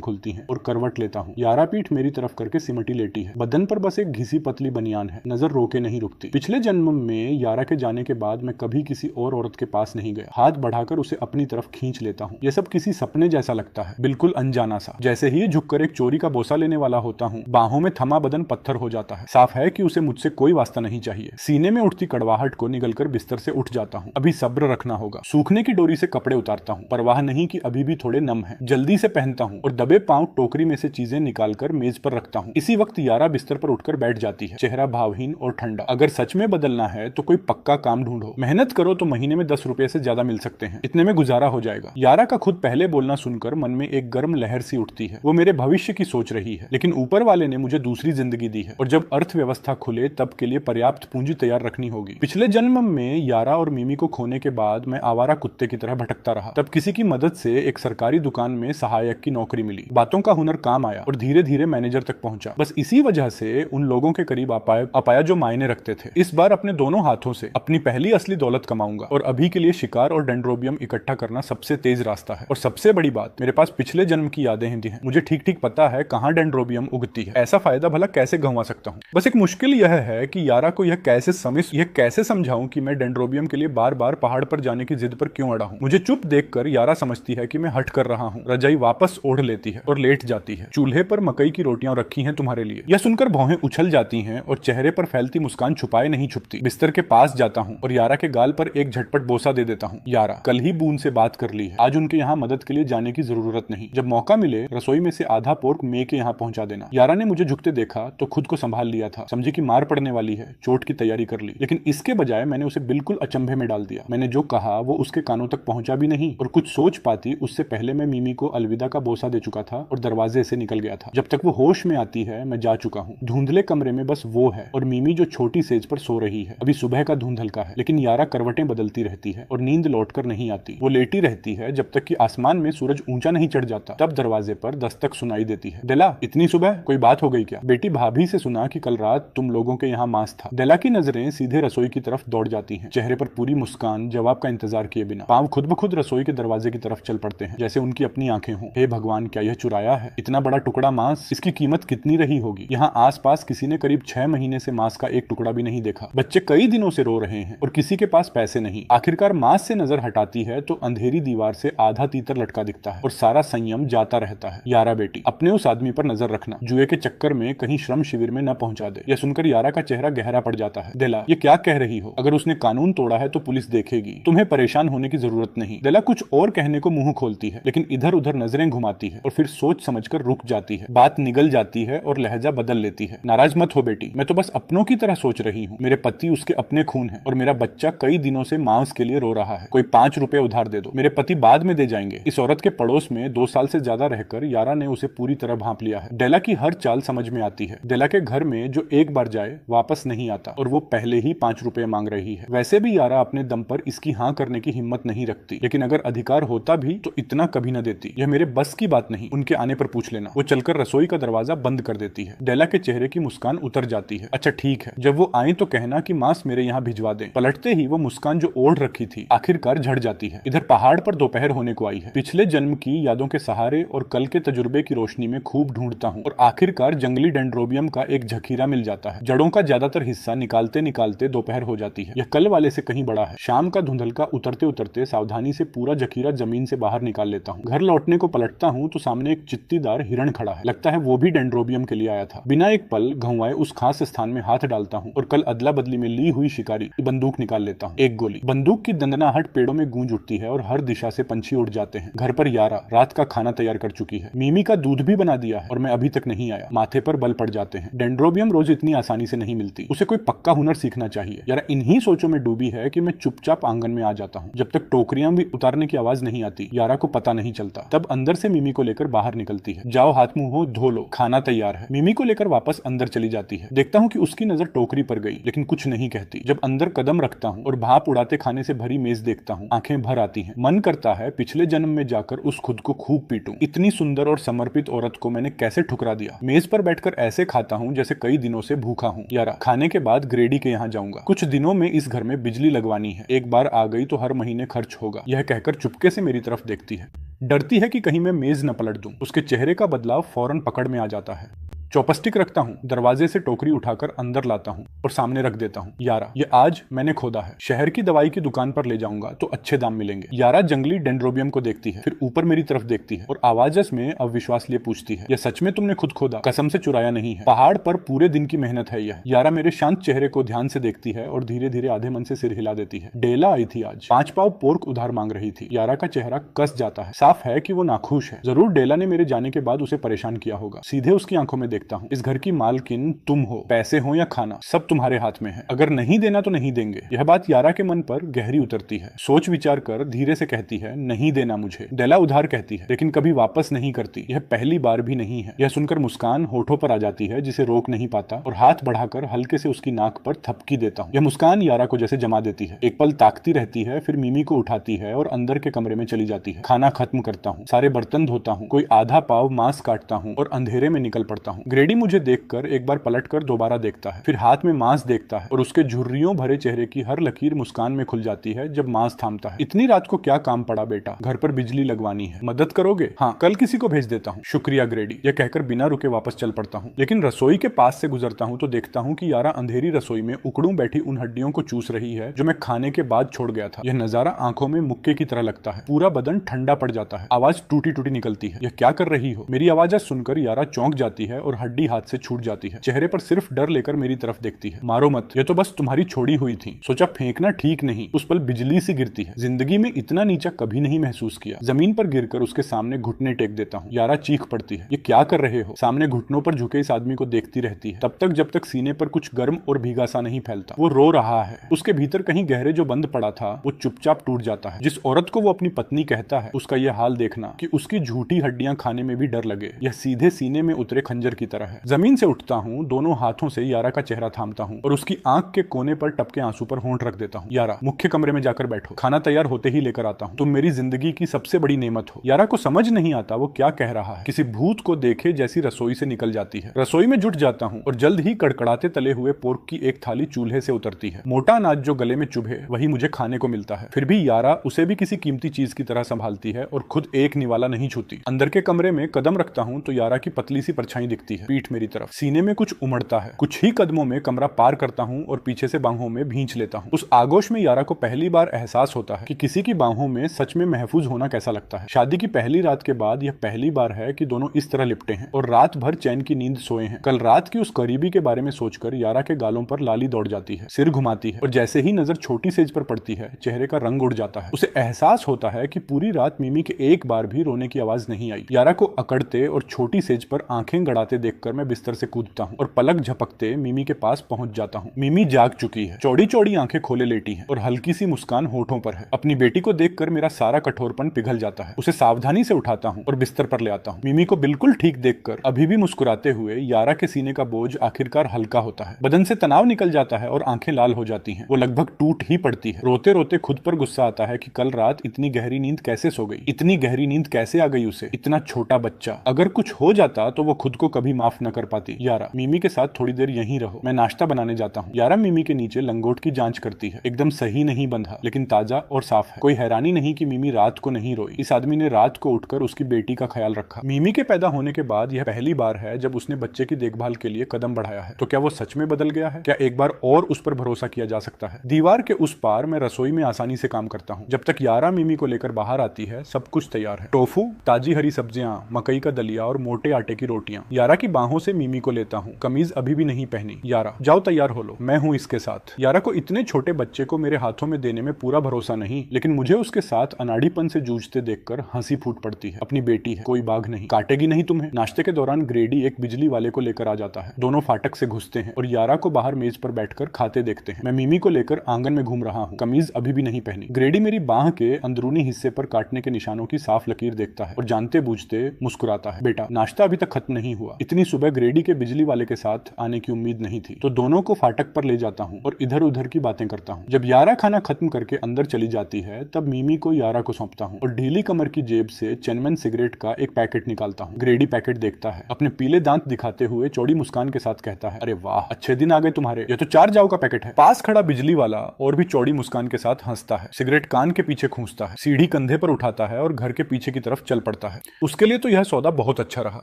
खुलती हैं और करवट लेता हूँ। यारा पीठ मेरी तरफ करके सिमटी लेटी है। बदन पर बस एक घिसी पतली बनियान है, नजर रोके नहीं रुकती। पिछले जन्म में यारा के जाने के बाद मैं कभी किसी और औरत के पास नहीं गया। हाथ बढ़ाकर उसे अपनी तरफ खींच लेता हूँ। यह सब किसी सपने जैसा लगता है, बिल्कुल अनजाना सा। जैसे ही झुककर एक चोरी का बोसा लेने वाला होता हूँ, बाहों में थमा बदन पत्थर हो जाता है। साफ है कि उसे मुझसे कोई वास्ता नहीं चाहिए। सीने में उठती कड़वाहट को निगलकर बिस्तर से उठ जाता हूँ। अभी सब्र रखना होगा। सूखने की डोरी से कपड़े उतारता हूँ, परवाह नहीं कि अभी भी थोड़े नम है। जल्दी से पहनता हूँ और दबे पांव टोकरी में से चीजें निकालकर मेज पर रखता हूँ। इसी वक्त यारा बिस्तर पर उठकर बैठ जाती है, चेहरा भावहीन और ठंडा। अगर सच में बदलना है तो कोई पक्का काम ढूंढो। मेहनत करो तो महीने में 10 रुपए से ज्यादा मिल सकते हैं, इतने में गुजारा हो जाएगा। यारा का खुद पहले बोलना सुनकर मन में एक गर्म लहर सी उठती है। वो मेरे भविष्य की सोच रही है, लेकिन ऊपर वाले ने मुझे दूसरी जिंदगी दी है और जब अर्थव्यवस्था खुले तब के लिए पर्याप्त पूंजी तैयार रखनी होगी। पिछले जन्म में यारा और मिमी को खोने के बाद मैं आवारा कुत्ते की तरह भटकता रहा। तब किसी की मदद से एक सरकारी दुकान में सहायक की नौकरी मिली। बातों का हुनर काम आया और धीरे धीरे मैनेजर तक पहुंचा। बस इसी वजह से उन लोगों के करीब आ पाया जो मायने रखते थे। इस बार अपने दोनों हाथों से अपनी पहली असली दौलत कमाऊंगा और अभी के लिए शिकार और डेंड्रोबियम इकट्ठा करना सबसे तेज रास्ता है। और सबसे बड़ी बात, मेरे पास पिछले जन्म की यादें हिंदी हैं। मुझे ठीक ठीक पता है कहाँ डेंड्रोबियम उगती है। ऐसा फायदा भला कैसे गंवा सकता हूँ। बस एक मुश्किल यह है कि यारा को यह कैसे समझाऊं कि मैं डेंड्रोबियम के लिए बार बार पहाड़ पर जाने की जिद पर क्यों अड़ा हूँ। मुझे चुप देखकर यारा समझती है कि मैं हट कर रहा हूँ। रजाई वापस ओढ़ लेती है और लेट जाती है। चूल्हे पर मकई की रोटियां रखी हैं तुम्हारे लिए। यह सुनकर भौहें उछल जाती हैं और चेहरे पर फैलती मुस्कान छुपाए नहीं छुपती। बिस्तर के पास जाता हूँ और यारा के गाल पर एक झटपट बोसा दे देता हूँ। यारा, कल ही बून से बात कर ली है, आज उनके यहाँ मदद के लिए जाने की जरूरत नहीं। जब मौका मिले रसोई में से आधा पोर्क मे के यहाँ पहुंचा देना। यारा ने मुझे झुकते देखा तो खुद को संभाल लिया था। समझी कि मार पड़ने वाली है, चोट की तैयारी कर ली। लेकिन इसके बजाय मैंने उसे बिल्कुल अचंभे में डाल दिया। मैंने जो कहा वो उसके कानों तक पहुंचा भी नहीं और कुछ सोच पाती उससे पहले मैं मिमी को अलविदा का बोसा दे चुका था और दरवाजे से निकल गया था। जब तक वो होश में आती है मैं जा चुका हूँ। धुंधले कमरे में बस वो है और मिमी जो छोटी सेज पर सो रही है। अभी सुबह का धुंध हल्का है, लेकिन यारा करवटें बदलती रहती है और नींद लौटकर नहीं आती। वो लेटी रहती है जब तक कि आसमान में सूरज ऊंचा नहीं चढ़ जाता। तब दरवाजे पर दस्तक सुनाई देती है। डेला, इतनी सुबह कोई बात हो गई क्या? बेटी भाभी से सुना कि कल रात तुम लोगों के यहाँ मांस था। डेला की नजरें सीधे रसोई की तरफ दौड़ जाती हैं, चेहरे पर पूरी मुस्कान, जवाब का इंतजार किए बिना। पांव खुद ब खुद रसोई के दरवाजे की तरफ चल पड़ते हैं, जैसे उनकी अपनी आंखें हों। हे भगवान, क्या यह चुराया है? इतना बड़ा टुकड़ा मांस, इसकी कीमत कितनी रही होगी? यहाँ आसपास किसी ने करीब 6 महीने से मांस का एक टुकड़ा भी नहीं देखा। बच्चे कई दिनों से रो रहे हैं और किसी के पास पैसे नहीं। आखिरकार मांस से नजर हटाती है तो अंधेरी दीवार से आधा तीतर लटका दिखता है और सारा संयम जाता रहता है। यारा बेटी, अपने उस आदमी पर नजर रखना, जुए के चक्कर में कहीं श्रम शिविर में न पहुंचा दे। यह सुनकर यारा का चेहरा गहरा पड़ जाता है। दिला, ये क्या कह रही हो? अगर उसने कानून तोड़ा है तो पुलिस देखेगी, तुम्हें परेशान होने की जरूरत नहीं। दिला कुछ और कहने को मुंह खोलती है, लेकिन इधर उधर नजरें घुमाती है और फिर सोच समझकर रुक जाती है। बात निगल जाती है और लहजा बदल लेती है। नाराज मत हो बेटी, मैं तो बस अपनों की तरह सोच रही हूँ। मेरे पति उसके अपने खून है और मेरा बच्चा कई दिनों से मांस के लिए रो रहा है। कोई 5 रुपए उधार दे दो, मेरे पति बाद में दे जाएंगे। इस औरत के पड़ोस में 2 साल से ज्यादा रहकर यारा ने उसे पूरी तरह भांप लिया है। डेला की हर चाल समझ में आती है। डेला के घर में जो एक बार जाए वापस नहीं आता और वो पहले ही 5 रुपए मांग रही है। वैसे भी यारा अपने दम पर इसकी हाँ करने की हिम्मत नहीं रखती, लेकिन अगर अधिकार होता भी तो इतना कभी न देती। यह मेरे बस की बात नहीं। उनके आने पर पूछ लेना। वो चलकर रसोई का दरवाजा बंद कर देती है। डेला के चेहरे की मुस्कान उतर जाती है। अच्छा ठीक है, जब वो आए तो कहना कि मांस मेरे यहाँ भिजवा दें। पलटते ही वो मुस्कान जो ओढ़ रखी थी आखिरकार झड़ जाती है। इधर पहाड़ पर दोपहर होने को आई है। पिछले जन्म की यादों के सहारे और कल के तजुर्बे की रोशनी में खूब ढूंढता हूँ और आखिरकार जंगली डेंड्रोबियम का एक झखीरा मिल जाता है। जड़ों का ज्यादातर हिस्सा निकालते निकालते दोपहर हो जाती है। यह कल वाले से कहीं बड़ा है। शाम का धुंधलका उतरते उतरते सावधानी से पूरा जखीरा जमीन से बाहर निकाल लेता हूँ। घर लौटने को पलटता हूँ तो सामने एक चित्तीदार हिरण खड़ा है। लगता है वो भी डेंड्रोबियम के लिए आया था। बिना एक पल घुमाए उस खास स्थान में हाथ डालता हूँ और कल अदला बदली में ली हुई शिकारी की बंदूक निकाल लेता हूँ। एक गोली। बंदूक की दंदनाहट पेड़ों में गूंज उठती है और हर दिशा से पंछी उड़ जाते हैं। घर पर यारा रात का खाना तैयार कर चुकी है। मीमी का दूध भी बना दिया है और मैं अभी तक नहीं आया। माथे पर बल पड़ जाते हैं। डेंड्रोबियम रोज इतनी आसानी से नहीं मिलती। उसे कोई पक्का हुनर सीखना चाहिए। यारा इन्हीं सोचों में डूबी है कि मैं चुपचाप आंगन में आ जाता हूँ। जब तक टोकरियां भी उतारने की आवाज नहीं आती यारा को पता नहीं चलता। तब अंदर से मिमी को लेकर बाहर निकलती है। जाओ हाथ मुंह हो धो लो, खाना तैयार है। मिमी को लेकर वापस अंदर चली जाती है। देखता हूँ कि उसकी नजर टोकरी पर गई लेकिन कुछ नहीं कहती। जब अंदर कदम रखता हूँ और भाप उड़ाते खाने से भरी मेज देखता हूँ, आंखें भर आती हैं। मन करता है पिछले जन्म में जाकर उस खुद को खूब पीटूं। इतनी सुंदर और समर्पित औरत को मैंने कैसे ठुकरा दिया। मेज पर बैठकर ऐसे खाता हूँ जैसे कई दिनों से भूखा हूँ। यारा खाने के बाद ग्रेडी के यहाँ जाऊंगा। कुछ दिनों में इस घर में बिजली लगवानी है। एक बार आ गई तो हर महीने खर्च होगा। यह कहकर चुपके से मेरी तरफ देखती है। डरती है कि कहीं मैं मेज न पलट दूं। उसके चेहरे का बदलाव फौरन पकड़ में आ जाता है। चौपस्टिक रखता हूँ। दरवाजे से टोकरी उठाकर अंदर लाता हूँ और सामने रख देता हूँ। यारा ये आज मैंने खोदा है। शहर की दवाई की दुकान पर ले जाऊंगा तो अच्छे दाम मिलेंगे। यारा जंगली डेंड्रोबियम को देखती है, फिर ऊपर मेरी तरफ देखती है और आवाज में अविश्वास लिए पूछती है, यह सच में तुमने खुद खोदा? कसम से चुराया नहीं है। पहाड़ पर पूरे दिन की मेहनत है यह। यारा मेरे शांत चेहरे को ध्यान से देखती है और धीरे धीरे आधे मन से सिर हिला देती है। डेला आई थी आज। 5 पाव पोर्क उधार मांग रही थी। यारा का चेहरा कस जाता है। साफ है कि वो नाखुश है। जरूर डेला ने मेरे जाने के बाद उसे परेशान किया होगा। सीधे उसकी आंखों में देखता हूँ। इस घर की मालकिन तुम हो। पैसे हो या खाना सब तुम्हारे हाथ में है। अगर नहीं देना तो नहीं देंगे। यह बात यारा के मन पर गहरी उतरती है। सोच विचार कर धीरे से कहती है, नहीं देना मुझे। डेला उधार कहती है लेकिन कभी वापस नहीं करती। यह पहली बार भी नहीं है। यह सुनकर मुस्कान होठों पर आ जाती है जिसे रोक नहीं पाता और हाथ बढ़ाकर हल्के से उसकी नाक पर थपकी देता हूँ। यह मुस्कान यारा को जैसे जमा देती है। एक पल ताकती रहती है, फिर मिमी को उठाती है और अंदर के कमरे में चली जाती है। खाना खत्म करता हूँ। सारे बर्तन धोता हूँ। कोई आधा पाव मांस काटता हूँ और अंधेरे में निकल पड़ता हूँ। ग्रेडी मुझे देखकर एक बार पलटकर दोबारा देखता है, फिर हाथ में मांस देखता है और उसके झुर्रियों भरे चेहरे की हर लकीर मुस्कान में खुल जाती है जब मांस थामता है। इतनी रात को क्या काम पड़ा बेटा? घर पर बिजली लगवानी है, मदद करोगे? हाँ, कल किसी को भेज देता हूँ। शुक्रिया ग्रेडी। यह कहकर बिना रुके वापस चल पड़ता हूँ। लेकिन रसोई के पास से गुजरता हूँ तो देखता हूँ कि यारा अंधेरी रसोई में उकड़ूं बैठी उन हड्डियों को चूस रही है जो मैं खाने के बाद छोड़ गया था। यह नजारा आंखों में मुक्के की तरह लगता है। पूरा बदन ठंडा पड़ जाता है। आवाज टूटी टूटी निकलती है, यह क्या कर रही हो? मेरी आवाज सुनकर यारा चौंक जाती है और हड्डी हाथ से छूट जाती है। चेहरे पर सिर्फ डर लेकर मेरी तरफ देखती है। मारो मत, ये तो बस तुम्हारी छोड़ी हुई थी। सोचा फेंकना ठीक नहीं। उस पल बिजली सी गिरती है। जिंदगी में इतना नीचा कभी नहीं महसूस किया। जमीन पर गिरकर उसके सामने घुटने टेक देता हूँ। यारा चीख पड़ती है, ये क्या कर रहे हो? सामने घुटनों पर झुके इस आदमी को देखती रहती है तब तक जब तक सीने पर कुछ गर्म और भीगा सा नहीं फैलता। वो रो रहा है। उसके भीतर कहीं गहरे जो बंद पड़ा था वो चुपचाप टूट जाता है। जिस औरत को वो अपनी पत्नी कहता है उसका यह हाल देखना कि उसकी झूठी हड्डियां खाने में भी डर लगे, यह सीधे सीने में उतरे खंजर की तरह है। जमीन से उठता हूँ, दोनों हाथों से यारा का चेहरा थामता हूँ और उसकी आंख के कोने पर टपके आंसू पर होंठ रख देता हूँ। यारा मुख्य कमरे में जाकर बैठो। खाना तैयार होते ही लेकर आता हूँ। तुम मेरी जिंदगी की सबसे बड़ी नेमत हो। यारा को समझ नहीं आता वो क्या कह रहा है। किसी भूत को देखे जैसी रसोई से निकल जाती है। रसोई में जुट जाता हूँ और जल्द ही कड़कड़ाते तले हुए पोर्क की एक थाली चूल्हे से उतरती है। मोटा अनाज जो गले में चुभे वही मुझे खाने को मिलता है। फिर भी यारा उसे भी किसी कीमती चीज की तरह संभालती है और खुद एक निवाला नहीं छूती। अंदर के कमरे में कदम रखता हूँ तो यारा की पतली सी परछाई दिखती है पीठ मेरी तरफ। सीने में कुछ उमड़ता है। कुछ ही कदमों में कमरा पार करता हूँ और पीछे से बाहों में भींच लेता हूँ। उस आगोश में यारा को पहली बार एहसास होता है कि किसी की बाहों में सच में महफूज होना कैसा लगता है। शादी की पहली रात के बाद यह पहली बार है कि दोनों इस तरह लिपटे हैं और रात भर चैन की नींद सोए हैं। कल रात की उस करीबी के बारे में सोचकर यारा के गालों पर लाली दौड़ जाती है, सिर घुमाती है और जैसे ही नजर छोटी सेज पर पड़ती है चेहरे का रंग उड़ जाता है। उसे एहसास होता है कि पूरी रात मिमी के एक बार भी रोने की आवाज नहीं आई। यारा को अकड़ते और छोटी सेज पर आंखें गड़ाते देखकर मैं बिस्तर से कूदता हूँ और पलक झपकते मिमी के पास पहुंच जाता हूँ। मिमी जाग चुकी है, चौड़ी चौड़ी आंखें खोले लेटी है और हल्की सी मुस्कान होठों पर है। अपनी बेटी को देखकर मेरा सारा कठोरपन पिघल जाता है। उसे सावधानी से उठाता हूँ और बिस्तर पर ले आता हूँ। मिमी को बिल्कुल ठीक देखकर अभी भी मुस्कुराते हुए यारा के सीने का बोझ आखिरकार हल्का होता है। बदन से तनाव निकल जाता है और आंखें लाल हो जाती हैं। वो लगभग टूट ही पड़ती है। रोते रोते खुद पर गुस्सा आता है कि कल रात इतनी गहरी नींद कैसे सो गई, इतनी गहरी नींद कैसे आ गई उसे, इतना छोटा बच्चा। अगर कुछ हो जाता तो वो खुद को कभी माफ न कर पाती। यारा, मिमी के साथ थोड़ी देर यहीं रहो, मैं नाश्ता बनाने जाता हूँ। यारा मिमी के नीचे लंगोट की जांच करती है। एकदम सही नहीं बंधा, लेकिन ताजा और साफ है। कोई हैरानी नहीं कि मिमी रात को नहीं रोई। इस आदमी ने रात को उठकर उसकी बेटी का ख्याल रखा। मिमी के पैदा होने के बाद यह पहली बार है जब उसने बच्चे की देखभाल के लिए कदम बढ़ाया है। तो क्या वो सच में बदल गया है? क्या एक बार और उस पर भरोसा किया जा सकता है? दीवार के उस पार मैं रसोई में आसानी से काम करता हूँ। जब तक यारा मिमी को लेकर बाहर आती है सब कुछ तैयार है। टोफू, ताजी हरी सब्जियां, मकई का दलिया और मोटे आटे की रोटियां। यारा की बाहों से मिमी को लेता हूँ। कमीज अभी भी नहीं पहनी। यारा, जाओ तैयार हो लो, मैं हूँ इसके साथ। यारा को इतने छोटे बच्चे को मेरे हाथों में देने में पूरा भरोसा नहीं, लेकिन मुझे उसके साथ अनाड़ीपन से जूझते देखकर हंसी फूट पड़ती है। अपनी बेटी है, कोई बाघ नहीं, काटेगी नहीं तुम्हें। नाश्ते के दौरान ग्रेडी एक बिजली वाले को लेकर आ जाता है। दोनों फाटक से घुसते हैं और यारा को बाहर मेज पर बैठकर खाते देखते हैं। मैं मिमी को लेकर आंगन में घूम रहा हूँ। कमीज अभी भी नहीं पहनी। ग्रेडी मेरी बाह के अंदरूनी हिस्से पर काटने के निशानों की साफ लकीर देखता है और जानते बूझते मुस्कुराता है। बेटा, नाश्ता अभी तक खत्म नहीं हुआ। इतनी सुबह ग्रेडी के बिजली वाले के साथ आने की उम्मीद नहीं थी, तो दोनों को फाटक पर ले जाता हूँ और इधर उधर की बातें करता हूँ। जब यारा खाना खत्म करके अंदर चली जाती है तब मिमी को यारा को सौंपता हूँ और ढीली कमर की जेब से चेनमैन सिगरेट का एक पैकेट निकालता हूँ। ग्रेडी पैकेट देखता है, अपने पीले दांत दिखाते हुए चौड़ी मुस्कान के साथ कहता है, अरे वाह, अच्छे दिन आ गए तुम्हारे, ये तो 4 जाव का पैकेट है। पास खड़ा बिजली वाला और भी चौड़ी मुस्कान के साथ हंसता है, सिगरेट कान के पीछे खूंचता है, सीढ़ी कंधे पर उठाता है और घर के पीछे की तरफ चल पड़ता है। उसके लिए तो यह सौदा बहुत अच्छा रहा।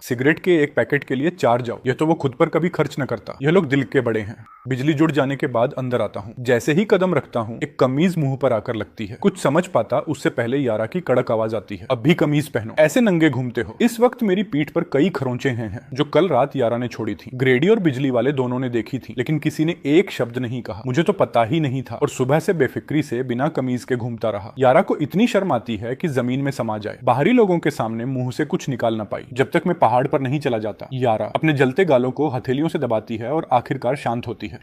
सिगरेट के एक पैकेट के लिए 4 जाव, यह तो वो खुद पर कभी खर्च न करता। यह लोग दिल के बड़े हैं। बिजली जुड़ जाने के बाद अंदर आता हूँ। जैसे ही कदम रखता हूँ एक कमीज मुंह पर आकर लगती है। कुछ समझ पाता उससे पहले यारा की कड़क आवाज आती है, अब भी कमीज पहनो, ऐसे नंगे घूमते हो। इस वक्त मेरी पीठ पर कई खरोंचे हैं जो कल रात यारा ने छोड़ी थी। ग्रेडी और बिजली वाले दोनों ने देखी थी, लेकिन किसी ने एक शब्द नहीं कहा। मुझे तो पता ही नहीं था और सुबह से बेफिक्री से बिना कमीज के घूमता रहा। यारा को इतनी शर्म आती है कि जमीन में समा जाए। बाहरी लोगों के सामने मुंह से कुछ निकाल ना पाई जब तक मैं पहाड़ पर नहीं चला जाता। यारा अपने जलते गालों को हथेलियों से दबाती है और आखिरकार शांत होती है।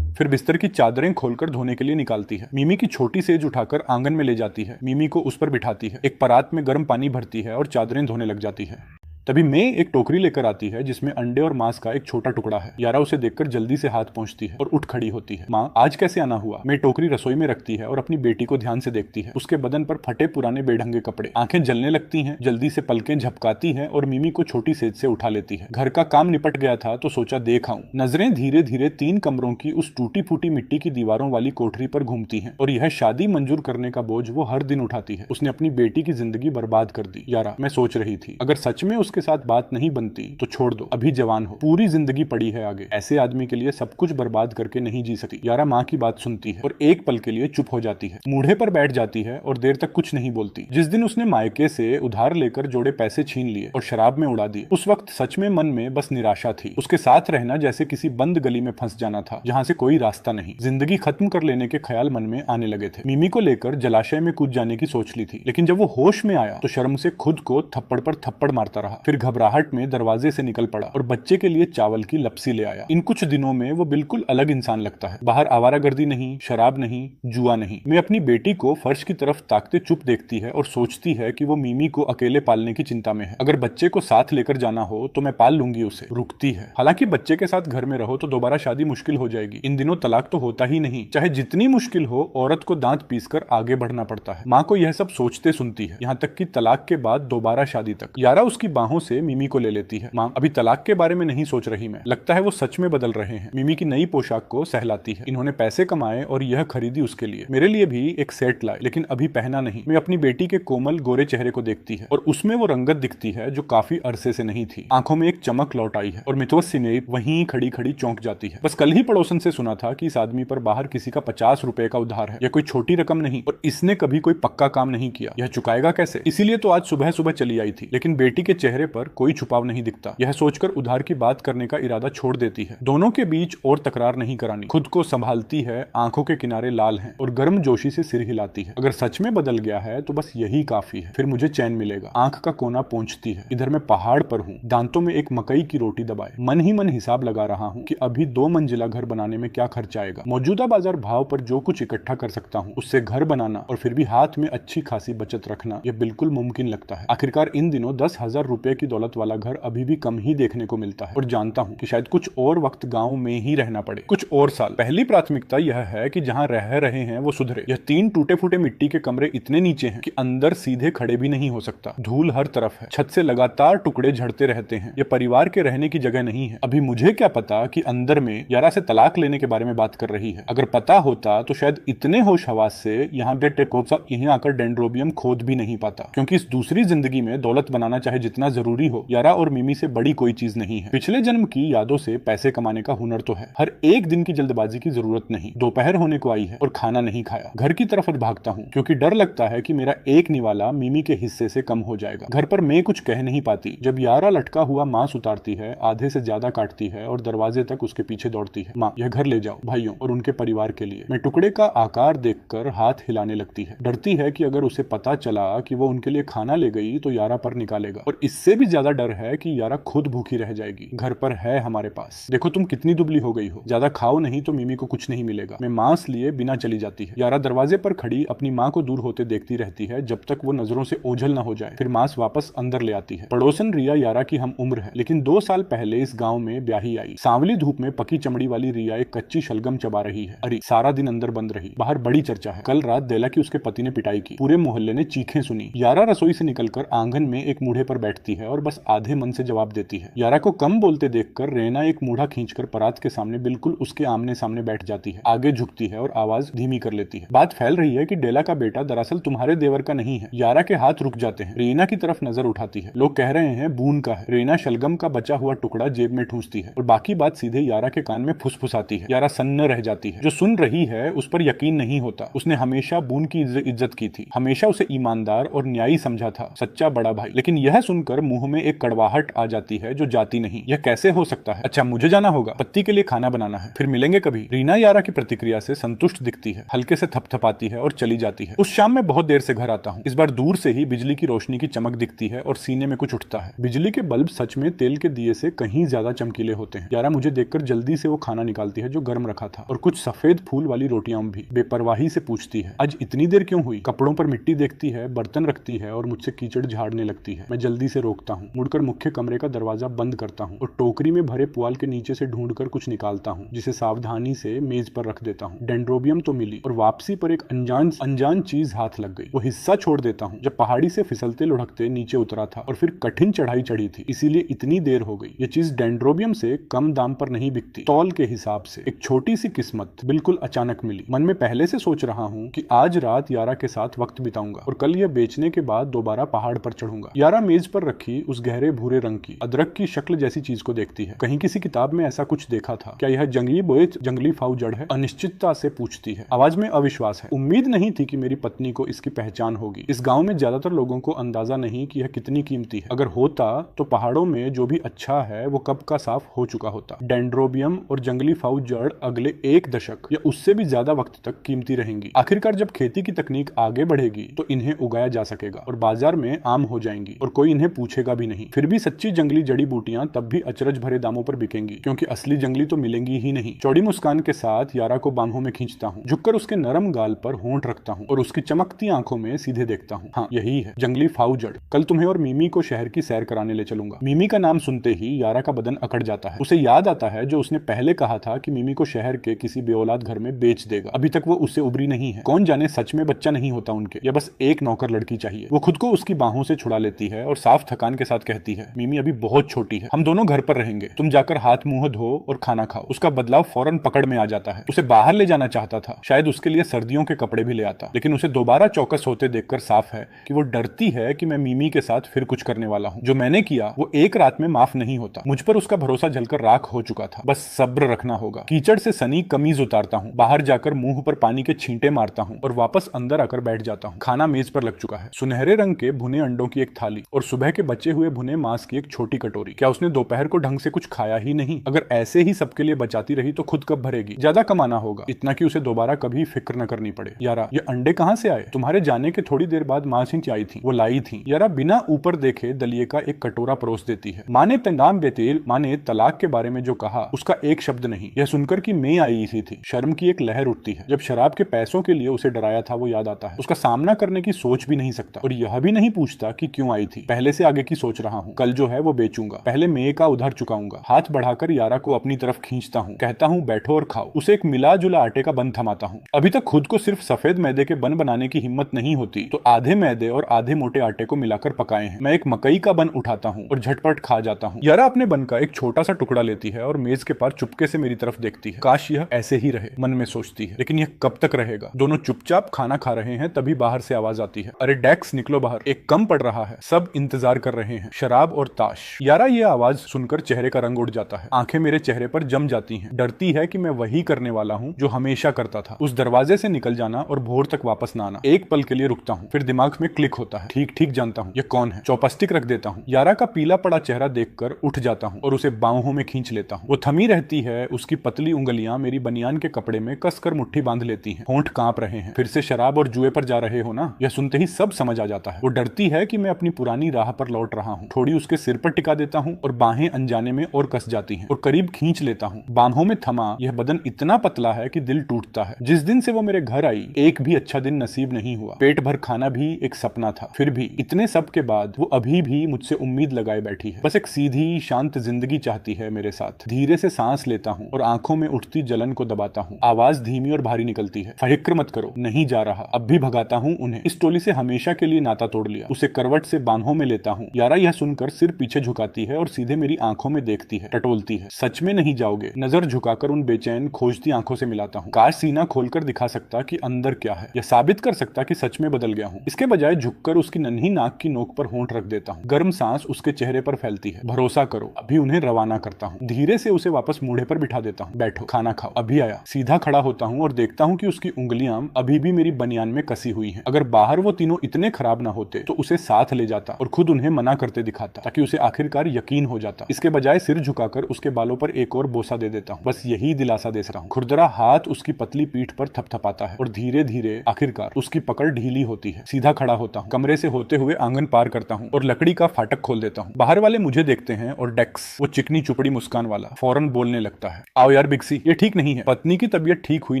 फिर बिस्तर की चादरें खोलकर धोने के लिए निकालती है। मिमी की छोटी सेज उठाकर आंगन में ले जाती है। मिमी को उस पर बिठाती है, एक परात में गर्म पानी भरती है और चादरें धोने लग जाती है। तभी मैं एक टोकरी लेकर आती है जिसमें अंडे और मांस का एक छोटा टुकड़ा है। यारा उसे देखकर जल्दी से हाथ पहुंचती है और उठ खड़ी होती है। माँ, आज कैसे आना हुआ? मैं टोकरी रसोई में रखती है और अपनी बेटी को ध्यान से देखती है। उसके बदन पर फटे पुराने बेढंगे कपड़े, आंखें जलने लगती हैं। जल्दी से पलकें झपकाती है और मिमी को छोटी सेज से उठा लेती है। घर का काम निपट गया था तो सोचा देख आऊं। नजरें धीरे धीरे 3 कमरों की उस टूटी फूटी मिट्टी की दीवारों वाली कोठरी पर घूमती हैं और यह शादी मंजूर करने का बोझ वो हर दिन उठाती है। उसने अपनी बेटी की जिंदगी बर्बाद कर दी। यारा, मैं सोच रही थी अगर सच में उसके साथ बात नहीं बनती तो छोड़ दो, अभी जवान हो, पूरी जिंदगी पड़ी है आगे। ऐसे आदमी के लिए सब कुछ बर्बाद करके नहीं जी सकती। यारा माँ की बात सुनती है और एक पल के लिए चुप हो जाती है। मूढ़े पर बैठ जाती है और देर तक कुछ नहीं बोलती। जिस दिन उसने मायके से उधार लेकर जोड़े पैसे छीन लिए और शराब में उड़ा दिए, उस वक्त सच में मन में बस निराशा थी। उसके साथ रहना जैसे किसी बंद गली में फंस जाना था जहाँ से कोई रास्ता नहीं। जिंदगी खत्म कर लेने के ख्याल मन में आने लगे थे। मिमी को लेकर जलाशय में कूद जाने की सोच ली थी, लेकिन जब वो होश में आया तो शर्म से खुद को थप्पड़ पर थप्पड़ मारता रहा। फिर घबराहट में दरवाजे से निकल पड़ा और बच्चे के लिए चावल की लपसी ले आया। इन कुछ दिनों में वो बिल्कुल अलग इंसान लगता है। बाहर आवारागर्दी नहीं, शराब नहीं, जुआ नहीं। मैं अपनी बेटी को फर्श की तरफ ताकते चुप देखती है और सोचती है कि वो मिमी को अकेले पालने की चिंता में है। अगर बच्चे को साथ लेकर जाना हो तो मैं पाल लूंगी उसे। रुकती है। हालांकि बच्चे के साथ घर में रहो तो दोबारा शादी मुश्किल हो जाएगी। इन दिनों तलाक तो होता ही नहीं। चाहे जितनी मुश्किल हो, औरत को दांत पीसकर आगे बढ़ना पड़ता है। माँ को यह सब सोचते सुनती है, यहाँ तक कि तलाक के बाद दोबारा शादी तक। यारा उसकी बाहों से मिमी को ले लेती है। माँ, अभी तलाक के बारे में नहीं सोच रही मैं। लगता है वो सच में बदल रहे हैं। मिमी की नई पोशाक को सहलाती है। इन्होंने पैसे कमाए और यह खरीदी उसके लिए। मेरे लिए भी एक सेट लाए, लेकिन अभी पहना नहीं। मैं अपनी बेटी के कोमल गोरे चेहरे को देखती है और उसमें वो रंगत दिखती है जो काफी अरसे से नहीं थी। आंखों में एक चमक लौट आई है और मितवत सिनेब वहीं खड़ी खड़ी चौंक जाती है। बस कल ही पड़ोसन से सुना था कि इस आदमी पर बाहर किसी का 50 रुपए का उधार है। यह कोई छोटी रकम नहीं और इसने कभी कोई पक्का काम नहीं किया। यह चुकाएगा कैसे? इसीलिए तो आज सुबह सुबह चली आई थी। लेकिन बेटी के चेहरे चेहरे पर कोई छुपाव नहीं दिखता। यह सोचकर उधार की बात करने का इरादा छोड़ देती है। दोनों के बीच और तकरार नहीं करानी। खुद को संभालती है, आंखों के किनारे लाल हैं और गर्म जोशी से सिर हिलाती है। अगर सच में बदल गया है तो बस यही काफी है, फिर मुझे चैन मिलेगा। आंख का कोना पहुंचती है। इधर मैं पहाड़ पर हूँ, दांतों में एक मकई की रोटी दबाए मन ही मन हिसाब लगा रहा हूँ कि अभी 2 मंजिला घर बनाने में क्या खर्च आएगा। मौजूदा बाजार भाव पर जो कुछ इकट्ठा कर सकता हूँ उससे घर बनाना और फिर भी हाथ में अच्छी खासी बचत रखना यह बिल्कुल मुमकिन लगता है। आखिरकार इन दिनों 10,000 रुपए की दौलत वाला घर अभी भी कम ही देखने को मिलता है और जानता हूँ कि शायद कुछ और वक्त गाँव में ही रहना पड़े, कुछ और साल। पहली प्राथमिकता यह है कि जहाँ रह रहे हैं वो सुधरे। यह 3 टूटे फूटे मिट्टी के कमरे इतने नीचे हैं कि अंदर सीधे खड़े भी नहीं हो सकता। धूल हर तरफ है, छत से लगातार टुकड़े झड़ते रहते हैं। यह परिवार के रहने की जगह नहीं है। अभी मुझे क्या पता कि अंदर में यारा से तलाक लेने के बारे में बात कर रही है। अगर पता होता तो शायद इतने होश हवास से यहाँ पे टेकोप साहब यहीं आकर डेंड्रोबियम खोद भी नहीं पाता, क्योंकि इस दूसरी जिंदगी में दौलत बनाना चाहे जितना जरूरी हो, यारा और मिमी से बड़ी कोई चीज नहीं है। पिछले जन्म की यादों से पैसे कमाने का हुनर तो है, हर एक दिन की जल्दबाजी की जरूरत नहीं। दोपहर होने को आई है और खाना नहीं खाया। घर की तरफ भागता हूँ क्योंकि डर लगता है कि मेरा एक निवाला मिमी के हिस्से से कम हो जाएगा। घर पर मैं कुछ कह नहीं पाती। जब यारा लटका हुआ मांस उतारती है, आधे से ज्यादा काटती है और दरवाजे तक उसके पीछे दौड़ती है। माँ, यह घर ले जाओ भाइयों और उनके परिवार के लिए। मैं टुकड़े का आकार देखकर हाथ हिलाने लगती है। डरती है कि अगर उसे पता चला कि वो उनके लिए खाना ले गई तो यारा पर निकालेगा, और इससे भी ज्यादा डर है कि यारा खुद भूखी रह जाएगी। घर पर है हमारे पास, देखो तुम कितनी दुबली हो गई हो, ज्यादा खाओ नहीं तो मिमी को कुछ नहीं मिलेगा। मैं मांस लिए बिना चली जाती है। यारा दरवाजे पर खड़ी अपनी माँ को दूर होते देखती रहती है जब तक वो नजरों से ओझल न हो जाए। फिर मांस वापस अंदर ले आती है। पड़ोसन रिया यारा की हम उम्र है, लेकिन 2 साल पहले इस गांव में ब्याही आई। सांवली धूप में पकी चमड़ी वाली रिया एक कच्ची शलगम चबा रही है। अरे सारा दिन अंदर बंद रही। बाहर बड़ी चर्चा है। कल रात देला की उसके पति ने पिटाई की। पूरे मोहल्ले ने चीखें सुनी। यारा रसोई से निकलकर आंगन में एक मूढ़े पर बैठती है और बस आधे मन से जवाब देती है। यारा को कम बोलते देखकर रेना एक मूढ़ा खींचकर परात के सामने बिल्कुल उसके आमने सामने बैठ जाती है। आगे झुकती है और आवाज धीमी कर लेती है। बात फैल रही है कि डेला का बेटा दरअसल तुम्हारे देवर का नहीं है। यारा के हाथ रुक जाते हैं। रीना की तरफ नजर उठाती है। लोग कह रहे हैं बून का है। रीना शलगम का बचा हुआ टुकड़ा जेब में ठूंसती है और बाकी बात सीधे यारा के कान में फुसफुसाती है। यारा सन्न रह जाती है। जो सुन रही है उस पर यकीन नहीं होता। उसने हमेशा बून की इज्जत की थी, हमेशा उसे ईमानदार और न्यायी समझा था, सच्चा बड़ा भाई। लेकिन यह सुनकर मुंह में एक कड़वाहट आ जाती है जो जाती नहीं। यह कैसे हो सकता है? अच्छा मुझे जाना होगा, पत्ती के लिए खाना बनाना है, फिर मिलेंगे कभी। रीना यारा की प्रतिक्रिया से संतुष्ट दिखती है, हल्के से थपथपाती है और चली जाती है। उस शाम मैं बहुत देर से घर आता हूँ। इस बार दूर से ही बिजली की रोशनी की चमक दिखती है और सीने में कुछ उठता है। बिजली के बल्ब सच में तेल के दिए से कहीं ज्यादा चमकीले होते हैं। यारा मुझे देखकर जल्दी से वो खाना निकालती है जो गर्म रखा था, और कुछ सफेद फूल वाली रोटियां भी। बेपरवाही से पूछती है आज इतनी देर क्यों हुई? कपड़ों पर मिट्टी देखती है, बर्तन रखती है और मुझसे कीचड़ झाड़ने लगती है। मैं जल्दी से रोकता हूँ, मुड़कर मुख्य कमरे का दरवाजा बंद करता हूँ और टोकरी में भरे पुआल के नीचे से ढूंढकर कुछ निकालता हूँ, जिसे सावधानी से मेज पर रख देता हूँ। डेंड्रोबियम तो मिली और वापसी पर एक अनजान चीज हाथ लग गई। वो हिस्सा छोड़ देता हूँ जब पहाड़ी से फिसलते लुढ़कते नीचे उतरा था और फिर कठिन चढ़ाई चढ़ी थी, इसीलिए इतनी देर हो गई। ये चीज डेंड्रोबियम से कम दाम पर नहीं बिकती, तौल के हिसाब से। एक छोटी सी किस्मत बिल्कुल अचानक मिली। मन में पहले से सोच रहा हूँ कि आज रात यारा के साथ वक्त बिताऊंगा और कल यह बेचने के बाद दोबारा पहाड़ पर चढ़ूंगा। यारा मेज पर रखी उस गहरे भूरे रंग की अदरक की शक्ल जैसी चीज को देखती है। कहीं किसी किताब में ऐसा कुछ देखा था। क्या यह जंगली बोए जंगली फाऊ जड़ है? अनिश्चितता से पूछती है। आवाज में अविश्वास है। उम्मीद नहीं थी कि मेरी पत्नी को इसकी पहचान होगी। इस गांव में ज्यादातर लोगों को अंदाजा नहीं कि यह कितनी कीमती है। अगर होता तो पहाड़ों में जो भी अच्छा है वो कब का साफ हो चुका होता। डेंड्रोबियम और जंगली फाऊ जड़ अगले 1 दशक या उससे भी ज्यादा वक्त तक कीमती रहेंगी। आखिरकार जब खेती की तकनीक आगे बढ़ेगी तो इन्हें उगाया जा सकेगा और बाजार में आम हो जाएंगी और कोई इन्हें पूछेगा भी नहीं। फिर भी सच्ची जंगली जड़ी बूटियां तब भी अचरज भरे दामों पर बिकेंगी, क्योंकि असली जंगली तो मिलेंगी ही नहीं। चौड़ी मुस्कान के साथ यारा को बाहों में खींचता हूँ, झुककर उसके नरम गाल पर होंठ रखता हूँ और उसकी चमकती आंखों में सीधे देखता हूँ। हाँ, यही है जंगली फाऊ जड़। कल तुम्हें और मिमी को शहर की सैर कराने ले चलूंगा। मिमी का नाम सुनते ही यारा का बदन अकड़ जाता है। उसे याद आता है जो उसने पहले कहा था कि मिमी को शहर के किसी बेऔलाद घर में बेच देगा। अभी तक वो उससे उबरी नहीं है। कौन जाने सच में बच्चा नहीं होता उनके, या बस एक नौकर लड़की चाहिए। वो खुद को उसकी बाहों से छुड़ा लेती है और साफ थकान के साथ कहती है, मिमी अभी बहुत छोटी है, हम दोनों घर पर रहेंगे, तुम जाकर हाथ मुंह धो और खाना खाओ। उसका बदलाव फौरन पकड़ में आ जाता है। उसे बाहर ले जाना चाहता था, शायद उसके लिए सर्दियों के कपड़े भी ले आता, लेकिन उसे दोबारा चौकस होते देखकर साफ है कि वो डरती है कि मैं मिमी के साथ फिर कुछ करने वाला हूँ। जो मैंने किया वो एक रात में माफ नहीं होता। मुझ पर उसका भरोसा जलकर राख हो चुका था। बस सब्र रखना होगा। कीचड़ से सनी कमीज उतारता हूँ, बाहर जाकर मुंह पर पानी के छींटे मारता हूँ और वापस अंदर आकर बैठ जाता हूँ। खाना मेज पर लग चुका है। सुनहरे रंग के भुने अंडों की एक थाली और सुबह के बचे हुए भुने मांस की एक छोटी कटोरी। क्या उसने दोपहर को ढंग से कुछ खाया ही नहीं? अगर ऐसे ही सबके लिए बचाती रही तो खुद कब भरेगी? ज्यादा कमाना होगा, इतना कि उसे दोबारा कभी फिक्र न करनी पड़े। यारा, ये अंडे कहाँ से आए? तुम्हारे जाने के थोड़ी देर बाद माँ सिंह आई थी, वो लाई थी। यारा बिना ऊपर देखे दलिये का एक कटोरा परोस देती है। माँ ने तंदाम बेतेल, माँ ने तलाक के बारे में जो कहा उसका एक शब्द नहीं। यह सुनकर कि मैं आई सी थी, शर्म की एक लहर उठती है। जब शराब के पैसों के लिए उसे डराया था वो याद आता है। उसका सामना करने की सोच भी नहीं सकता और यह भी नहीं पूछता कि क्यों आई थी। पहले से आगे की सोच रहा हूँ, कल जो है वो बेचूंगा, पहले मैं का उधार चुकाऊंगा। हाथ बढ़ाकर यारा को अपनी तरफ खींचता हूँ, कहता हूँ बैठो और खाओ। उसे एक मिला जुला आटे का बन थमाता हूँ। अभी तक खुद को सिर्फ सफेद मैदे के बन बनाने की हिम्मत नहीं होती तो आधे मैदे और आधे मोटे आटे को मिलाकर पकाए हैं। मैं एक मकई का बन उठाता हूँ और झटपट खा जाता हूँ। यारा अपने बन का एक छोटा सा टुकड़ा लेती है और मेज के पार चुपके से मेरी तरफ देखती है। काश यह ऐसे ही रहे, मन में सोचती है, लेकिन यह कब तक रहेगा? दोनों चुपचाप खाना खा रहे हैं, तभी बाहर से आवाज आती है, अरे डेक्स निकलो बाहर, एक कम पड़ रहा है। सब इंतजार कर रहे हैं, शराब और ताश। यारा ये आवाज सुनकर चेहरे का रंग उड़ जाता है, आंखें मेरे चेहरे पर जम जाती हैं। डरती है कि मैं वही करने वाला हूँ जो हमेशा करता था, उस दरवाजे से निकल जाना और भोर तक वापस ना आना। एक पल के लिए रुकता हूँ, फिर दिमाग में क्लिक होता है, ठीक ठीक जानता हूँ ये कौन है। चौपस्टिक रख देता हूँ। यारा का पीला पड़ा चेहरा देखकर उठ जाता हूँ और उसे बाहों में खींच लेता हूँ। वो थमी रहती है, उसकी पतली उंगलियां मेरी बनियान के कपड़े में कसकर मुट्ठी बांध लेती हैं। होंठ कांप रहे हैं। फिर से शराब और जुए पर जा रहे हो ना? यह सुनते ही सब समझ आ जाता है। वो डरती है कि मैं अपनी पुरानी राह पर लौट रहा हूँ। थोड़ी उसके सिर पर टिका देता हूँ और बाहें अनजाने में और कस जाती हैं और करीब खींच लेता हूँ। बाहों में थमा यह बदन इतना पतला है कि दिल टूटता है। जिस दिन से वो मेरे घर आई एक भी अच्छा दिन नसीब नहीं हुआ। पेट भर खाना भी एक सपना था। फिर भी इतने सब के बाद वो अभी भी मुझसे उम्मीद लगाए बैठी है। बस एक सीधी शांत जिंदगी चाहती है मेरे साथ। धीरे से सांस लेता हूँ और आंखों में उठती जलन को दबाता हूँ। आवाज धीमी और भारी निकलती है, फिक्र मत करो, नहीं जा रहा। अब भी भगाता हूँ उन्हें। इस टोली से हमेशा के लिए नाता तोड़ लिया। उसे करवट से बाहों में लेता हूँ। यारा यह सुनकर सिर पीछे झुकाती है और सीधे मेरी आंखों में देखती है, टटोलती है, सच में नहीं जाओगे? नजर झुकाकर उन बेचैन खोजती आंखों से मिलाता हूँ। काश सीना खोलकर दिखा सकता कि अंदर क्या है, या साबित कर सकता कि सच में बदल गया हूँ। इसके बजाय झुककर उसकी नन्ही नाक की नोक पर होंठ रख देता हूँ। गर्म सांस उसके चेहरे पर फैलती है। भरोसा करो, अभी उन्हें रवाना करता हूँ। धीरे से उसे वापस मूढ़े पर बिठा देता हूँ। बैठो, खाना खाओ, अभी आया। सीधा खड़ा होता हूँ और देखता हूँ कि उसकी उंगलियां अभी भी मेरी बनियान में कसी हुई हैं। अगर बाहर वो तीनों इतने खराब ना होते तो उसे साथ ले जाता और खुद उन्हें मना करते दिखाता, ताकि उसे आखिरकार यकीन हो जाता। इसके बजाय सिर झुकाकर उसके बालों पर एक और बोसा दे देता हूँ। बस यही दिलासा दे सकता हूँ। खुरदरा हाथ उसकी पतली पीठ पर थपथपाता है और धीरे धीरे आखिरकार उसकी पकड़ ढीली होती है। सीधा खड़ा होता हूँ, कमरे से होते हुए आंगन पार करता हूँ और लकड़ी का फाटक खोल देता हूँ। बाहर वाले मुझे देखते हैं और डेक्स, वो चिकनी चुपड़ी मुस्कान वाला, फौरन बोलने लगता है, आओ यार बिक्सी, ये ठीक नहीं है। पत्नी की तबीयत ठीक हुई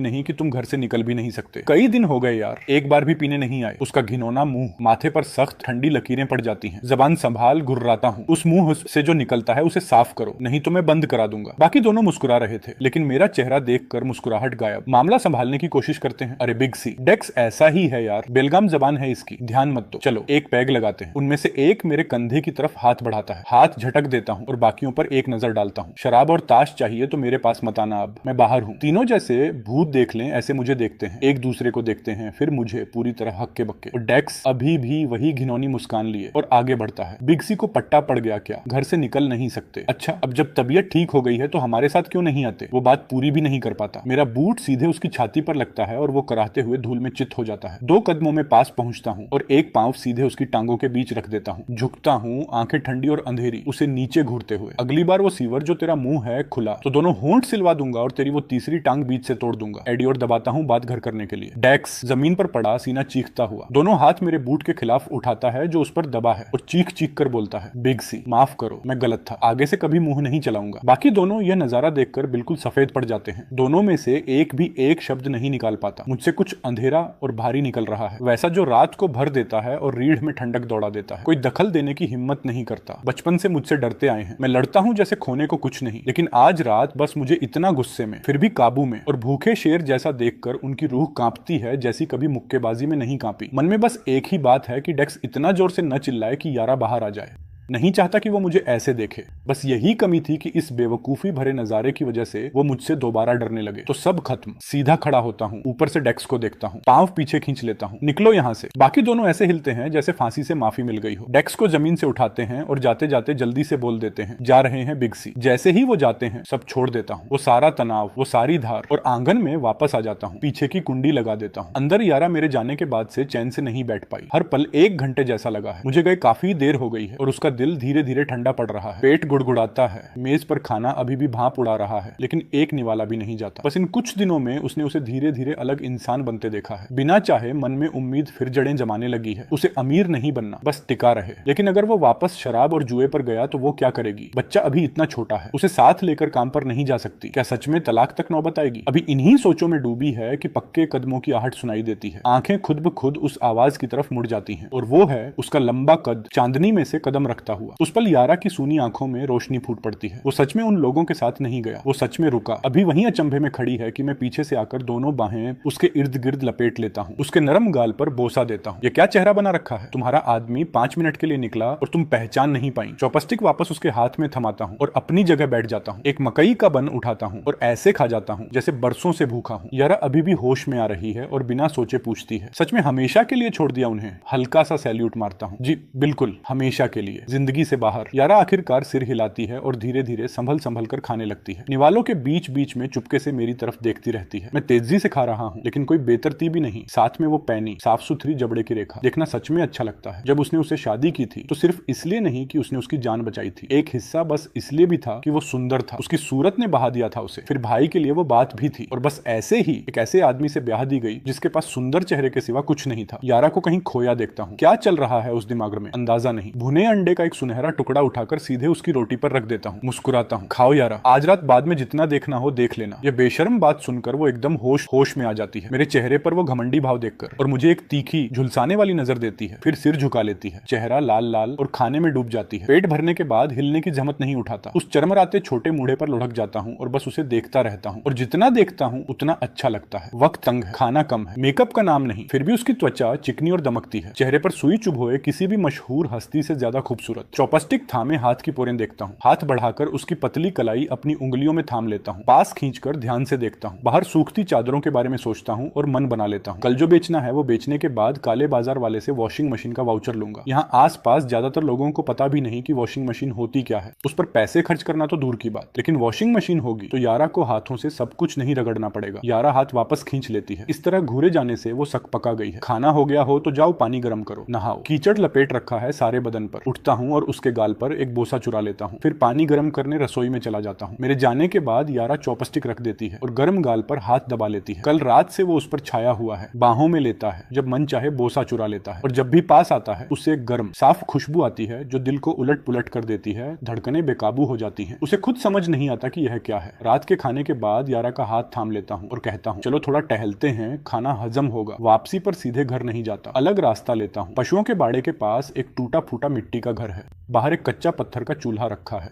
नहीं कि तुम घर से निकल भी नहीं सकते। कई दिन हो गए यार, एक बार भी पीने नहीं आए। उसका घिनौना मुंह, माथे पर सख्त ठंडी लकीरें पड़ जाती हैं। जबान संभाल गुर्राता हूँ, उस मुंह से जो निकलता है उसे साफ करो, नहीं तो मैं बंद करा दूंगा। बाकी दोनों मुस्कुरा रहे थे, लेकिन मेरा चेहरा देखकर मुस्कुराहट गायब। मामला संभालने की कोशिश करते हैं। अरे बिग सी, डेक्स ऐसा ही है यार, बेलगाम जबान है इसकी, ध्यान मत दो। चलो एक पैग लगाते हैं। उनमें से एक मेरे कंधे की तरफ हाथ बढ़ाता है। हाथ झटक देता हूँ और बाकियों पर एक नजर डालता हूँ। शराब और ताश चाहिए तो मेरे पास मत आना, अब मैं बाहर हूँ। तीनों जैसे भूत देख लें ऐसे मुझे देखते हैं, एक दूसरे को देखते हैं, फिर मुझे पूरी तरह हक्के बक्के। और डेक्स अभी भी वही घिनौनी मुस्कान लिए और आगे बढ़ता है। बिग सी को पट्टा पड़ गया क्या? घर से निकल नहीं सकते? अच्छा, अब जब तबीयत ठीक हो गई है तो हमारे साथ क्यों नहीं आते? वो बात पूरी भी नहीं कर पाता। मेरा बूट सीधे उसकी छाती पर लगता है और वो कराहते हुए धूल में चित हो जाता है। 2 कदमों में पास पहुंचता हूँ और एक पांव सीधे उसकी टांगों के बीच रख देता हूँ। झुकता हूँ, आंखें ठंडी और अंधेरी, उसे नीचे घूरते हुए। अगली बार वो सीवर जो तेरा मुंह है खुला तो दोनों होंठ सिलवा दूंगा और तेरी वो तीसरी टांग बीच से तोड़ दूंगा। एडियोर दबाता हूँ बात घर करने के लिए। डेक्स जमीन पर पड़ा, सीना चीखता हुआ, दोनों हाथ मेरे बूट के खिलाफ उठाता है जो उस पर दबा है और चीख चीख कर बोलता है, बिग सी माफ करो, मैं गलत था, आगे से कभी मुंह नहीं चलाऊंगा। बाकी दोनों यह नजारा देखकर बिल्कुल सफेद पड़ जाते हैं। दोनों में से एक भी एक शब्द नहीं निकाल पाता। मुझसे कुछ अंधेरा और भारी निकल रहा है, वैसा जो रात को भर देता है और रीढ़ में ठंडक दौड़ा देता है। कोई दखल देने की हिम्मत नहीं करता। बचपन से मुझसे डरते आए हैं। मैं लड़ता हूँ जैसे खोने को कुछ नहीं, लेकिन आज रात बस मुझे इतना गुस्से में फिर भी काबू में और भूखे शेर जैसा देखकर उनकी रूह कांपती है जैसी कभी मुक्केबाजी में नहीं कांपी। मन में बस एक ही बात है कि डेक्स इतना जोर से न चिल्लाए कि यारा बाहर आ जाए। नहीं चाहता कि वो मुझे ऐसे देखे। बस यही कमी थी कि इस बेवकूफी भरे नजारे की वजह से वो मुझसे दोबारा डरने लगे। तो सब खत्म। सीधा खड़ा होता हूँ, ऊपर से डेक्स को देखता हूँ, पांव पीछे खींच लेता हूँ, निकलो यहाँ से। बाकी दोनों ऐसे हिलते हैं जैसे फांसी से माफी मिल गई हो। डेक्स को जमीन से उठाते हैं और जाते जाते जल्दी से बोल देते हैं, जा रहे हैं बिग सी। जैसे ही वो जाते हैं सब छोड़ देता हूँ, वो सारा तनाव, वो सारी धार, और आंगन में वापस आ जाता हूँ। पीछे की कुंडी लगा देता हूँ। अंदर यारा मेरे जाने के बाद से चैन से नहीं बैठ पाई। हर पल 1 घंटे जैसा लगा है। मुझे गए काफी देर हो गई है और उसका दिल धीरे धीरे ठंडा पड़ रहा है, पेट गुड़गुड़ाता है, मेज पर खाना अभी भी भाप उड़ा रहा है, लेकिन एक निवाला भी नहीं जाता। बस इन कुछ दिनों में उसने उसे धीरे धीरे अलग इंसान बनते देखा है। बिना चाहे मन में उम्मीद फिर जड़ें जमाने लगी है। उसे अमीर नहीं बनना, बस टिका रहे। लेकिन अगर वो वापस शराब और जुए पर गया तो वो क्या करेगी? बच्चा अभी इतना छोटा है, उसे साथ लेकर काम पर नहीं जा सकती। क्या सच में तलाक तक नौबत आएगी? अभी इन्हीं सोचों में डूबी है कि पक्के कदमों की आहट सुनाई देती है। आंखें खुद ब खुद उस आवाज की तरफ मुड़ जाती हैं, और वो है उसका लंबा कद चांदनी में से कदम रखता हुआ। उस पल यारा की सूनी आंखों में रोशनी फूट पड़ती है। वो सच में उन लोगों के साथ नहीं गया, वो सच में रुका। अभी वहीं अचंभे में खड़ी है कि मैं पीछे से आकर दोनों बाहें उसके इर्द गिर्द लपेट लेता हूँ, उसके नरम गाल पर बोसा देता हूँ। ये क्या चेहरा बना रखा है? तुम्हारा आदमी 5 मिनट के लिए निकला और तुम पहचान नहीं पाई। चॉपस्टिक वापस उसके हाथ में थमाता हूँ और अपनी जगह बैठ जाता हूँ। एक मकई का बन उठाता हूँ और ऐसे खा जाता हूँ जैसे बरसों से भूखा हूँ। यारा अभी भी होश में आ रही है और बिना सोचे पूछती है, सच में हमेशा के लिए छोड़ दिया उन्हें? हल्का सा सैल्यूट मारता हूँ। जी बिल्कुल, हमेशा के लिए, जिंदगी से बाहर। यारा आखिरकार सिर हिलाती है और धीरे धीरे संभल संभल कर खाने लगती है। निवालों के बीच बीच में चुपके से मेरी तरफ देखती रहती है। मैं तेजी से खा रहा हूँ, लेकिन कोई बेतरतीबी नहीं। साथ में वो पैनी साफ सुथरी जबड़े की रेखा देखना सच में अच्छा लगता है। जब उसने उसे शादी की थी तो सिर्फ इसलिए नहीं कि उसने उसकी जान बचाई थी, एक हिस्सा बस इसलिए भी था कि वो सुंदर था। उसकी सूरत ने बहा दिया था उसे। फिर भाई के लिए वो बात भी थी, और बस ऐसे ही एक ऐसे आदमी से ब्याह दी गई जिसके पास सुंदर चेहरे के सिवा कुछ नहीं था। यारा को कहीं खोया देखता हूँ। क्या चल रहा है उस दिमाग में अंदाजा नहीं। भुने अंडे का एक सुनहरा टुकड़ा उठाकर सीधे उसकी रोटी पर रख देता हूँ। मुस्कुराता हूँ, खाओ यारा, आज रात बाद में जितना देखना हो देख लेना। ये बेशर्म बात सुनकर वो एकदम होश में आ जाती है। मेरे चेहरे पर वो घमंडी भाव देखकर, और मुझे एक तीखी झुलसाने वाली नजर देती है। फिर सिर झुका लेती है, चेहरा लाल लाल, और खाने में डूब जाती है। पेट भरने के बाद हिलने की जहमत नहीं उठाता। उस चरमराते छोटे मूढ़े पर लुढ़क जाता हूँ और बस उसे देखता रहता हूँ, और जितना देखता हूँ उतना अच्छा लगता है। वक्त तंग है, खाना कम है, मेकअप का नाम नहीं, फिर भी उसकी त्वचा चिकनी और दमकती है। चेहरे पर सुई चुभोए किसी भी मशहूर हस्ती से ज्यादा खूबसूरत। चॉपस्टिक थामे हाथ की पोरें देखता हूँ। हाथ बढ़ाकर उसकी पतली कलाई अपनी उंगलियों में थाम लेता हूँ। पास खींचकर ध्यान से देखता हूँ। बाहर सूखती चादरों के बारे में सोचता हूँ और मन बना लेता हूँ। कल जो बेचना है वो बेचने के बाद काले बाजार वाले से वॉशिंग मशीन का वाउचर लूंगा। यहाँ आस पास ज्यादातर लोगों को पता भी नहीं कि वॉशिंग मशीन होती क्या है। उस पर पैसे खर्च करना तो दूर की बात, लेकिन वॉशिंग मशीन होगी तो यारा को हाथों से सब कुछ नहीं रगड़ना पड़ेगा। यारा हाथ वापस खींच लेती है। इस तरह घूरे जाने से वो सक पका गई है। खाना हो गया हो तो जाओ पानी गर्म करो, नहाओ। कीचड़ लपेट रखा है सारे बदन पर। उठता हूँ और उसके गाल पर एक बोसा चुरा लेता हूँ। फिर पानी गर्म करने रसोई में चला जाता हूँ। मेरे जाने के बाद यारा चॉपस्टिक रख देती है और गर्म गाल पर हाथ दबा लेती है। कल रात से वो उस पर छाया हुआ है। बाहों में लेता है, जब मन चाहे बोसा चुरा लेता है, और जब भी पास आता है उससे एक गर्म साफ खुशबू आती है जो दिल को उलट पुलट कर देती है। धड़कनें बेकाबू हो जाती हैं। उसे खुद समझ नहीं आता कि यह क्या है। रात के खाने के बाद यारा का हाथ थाम लेता हूँ और कहता हूँ, चलो थोड़ा टहलते हैं, खाना हजम होगा। वापसी पर सीधे घर नहीं जाता, अलग रास्ता लेता हूँ। पशुओं के बाड़े के पास एक टूटा फूटा मिट्टी का घर है। बाहर एक कच्चा पत्थर का चूल्हा रखा है।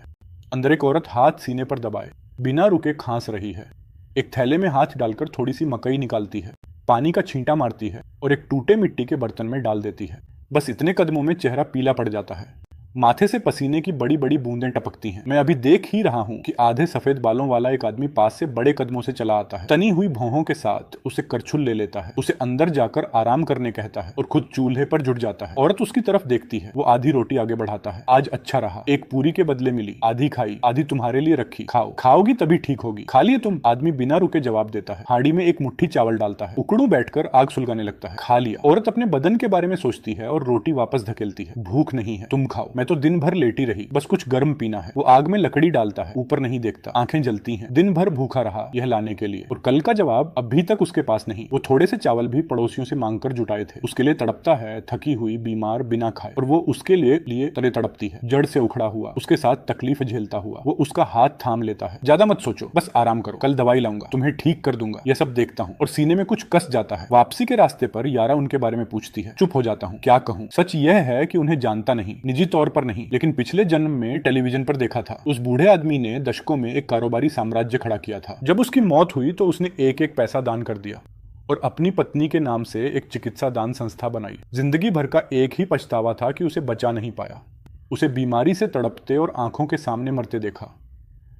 अंदर एक औरत हाथ सीने पर दबाए बिना रुके खांस रही है। एक थैले में हाथ डालकर थोड़ी सी मकई निकालती है, पानी का छींटा मारती है और एक टूटे मिट्टी के बर्तन में डाल देती है। बस इतने कदमों में चेहरा पीला पड़ जाता है। माथे से पसीने की बड़ी बड़ी बूंदें टपकती हैं। मैं अभी देख ही रहा हूँ कि आधे सफेद बालों वाला एक आदमी पास से बड़े कदमों से चला आता है। तनी हुई भौहों के साथ उसे करछुल ले लेता है, उसे अंदर जाकर आराम करने कहता है और खुद चूल्हे पर जुट जाता है। औरत उसकी तरफ देखती है। वो आधी रोटी आगे बढ़ाता है। आज अच्छा रहा, एक पूरी के बदले मिली, आधी खाई, आधी तुम्हारे लिए रखी, खाओ, खाओगी तभी ठीक होगी। खा लिए तुम? आदमी बिना रुके जवाब देता है। हांडी में एक मुट्ठी चावल डालता है, उकड़ू बैठकर आग सुलगाने लगता है। खा लिया। औरत अपने बदन के बारे में सोचती है और रोटी वापस धकेलती है। भूख नहीं है, तुम खाओ, मैं तो दिन भर लेटी रही, बस कुछ गर्म पीना है। वो आग में लकड़ी डालता है, ऊपर नहीं देखता, आंखें जलती हैं। दिन भर भूखा रहा यह लाने के लिए, और कल का जवाब अभी तक उसके पास नहीं। वो थोड़े से चावल भी पड़ोसियों से मांगकर जुटाए थे। उसके लिए तड़पता है, थकी हुई, बीमार, बिना खाए, और वो उसके लिए तरह तड़पती है, जड़ से उखड़ा हुआ, उसके साथ तकलीफ झेलता हुआ। वो उसका हाथ थाम लेता है। ज्यादा मत सोचो, बस आराम करो, कल दवाई लाऊंगा, तुम्हें ठीक कर दूंगा। यह सब देखता हूँ और सीने में कुछ कस जाता है। वापसी के रास्ते पर यारा उनके बारे में पूछती है। चुप हो जाता हूँ। क्या कहूँ? सच यह है कि उन्हें जानता नहीं, निजी तौर पर नहीं, लेकिन पिछले जन्म में टेलीविजन पर देखा था। उस बूढ़े आदमी ने दशकों में एक कारोबारी साम्राज्य खड़ा किया था। जब उसकी मौत हुई तो उसने एक एक पैसा दान कर दिया और अपनी पत्नी के नाम से एक चिकित्सा दान संस्था बनाई। जिंदगी भर का एक ही पछतावा था कि उसे बचा नहीं पाया। उसे बीमारी से तड़पते और आंखों के सामने मरते देखा।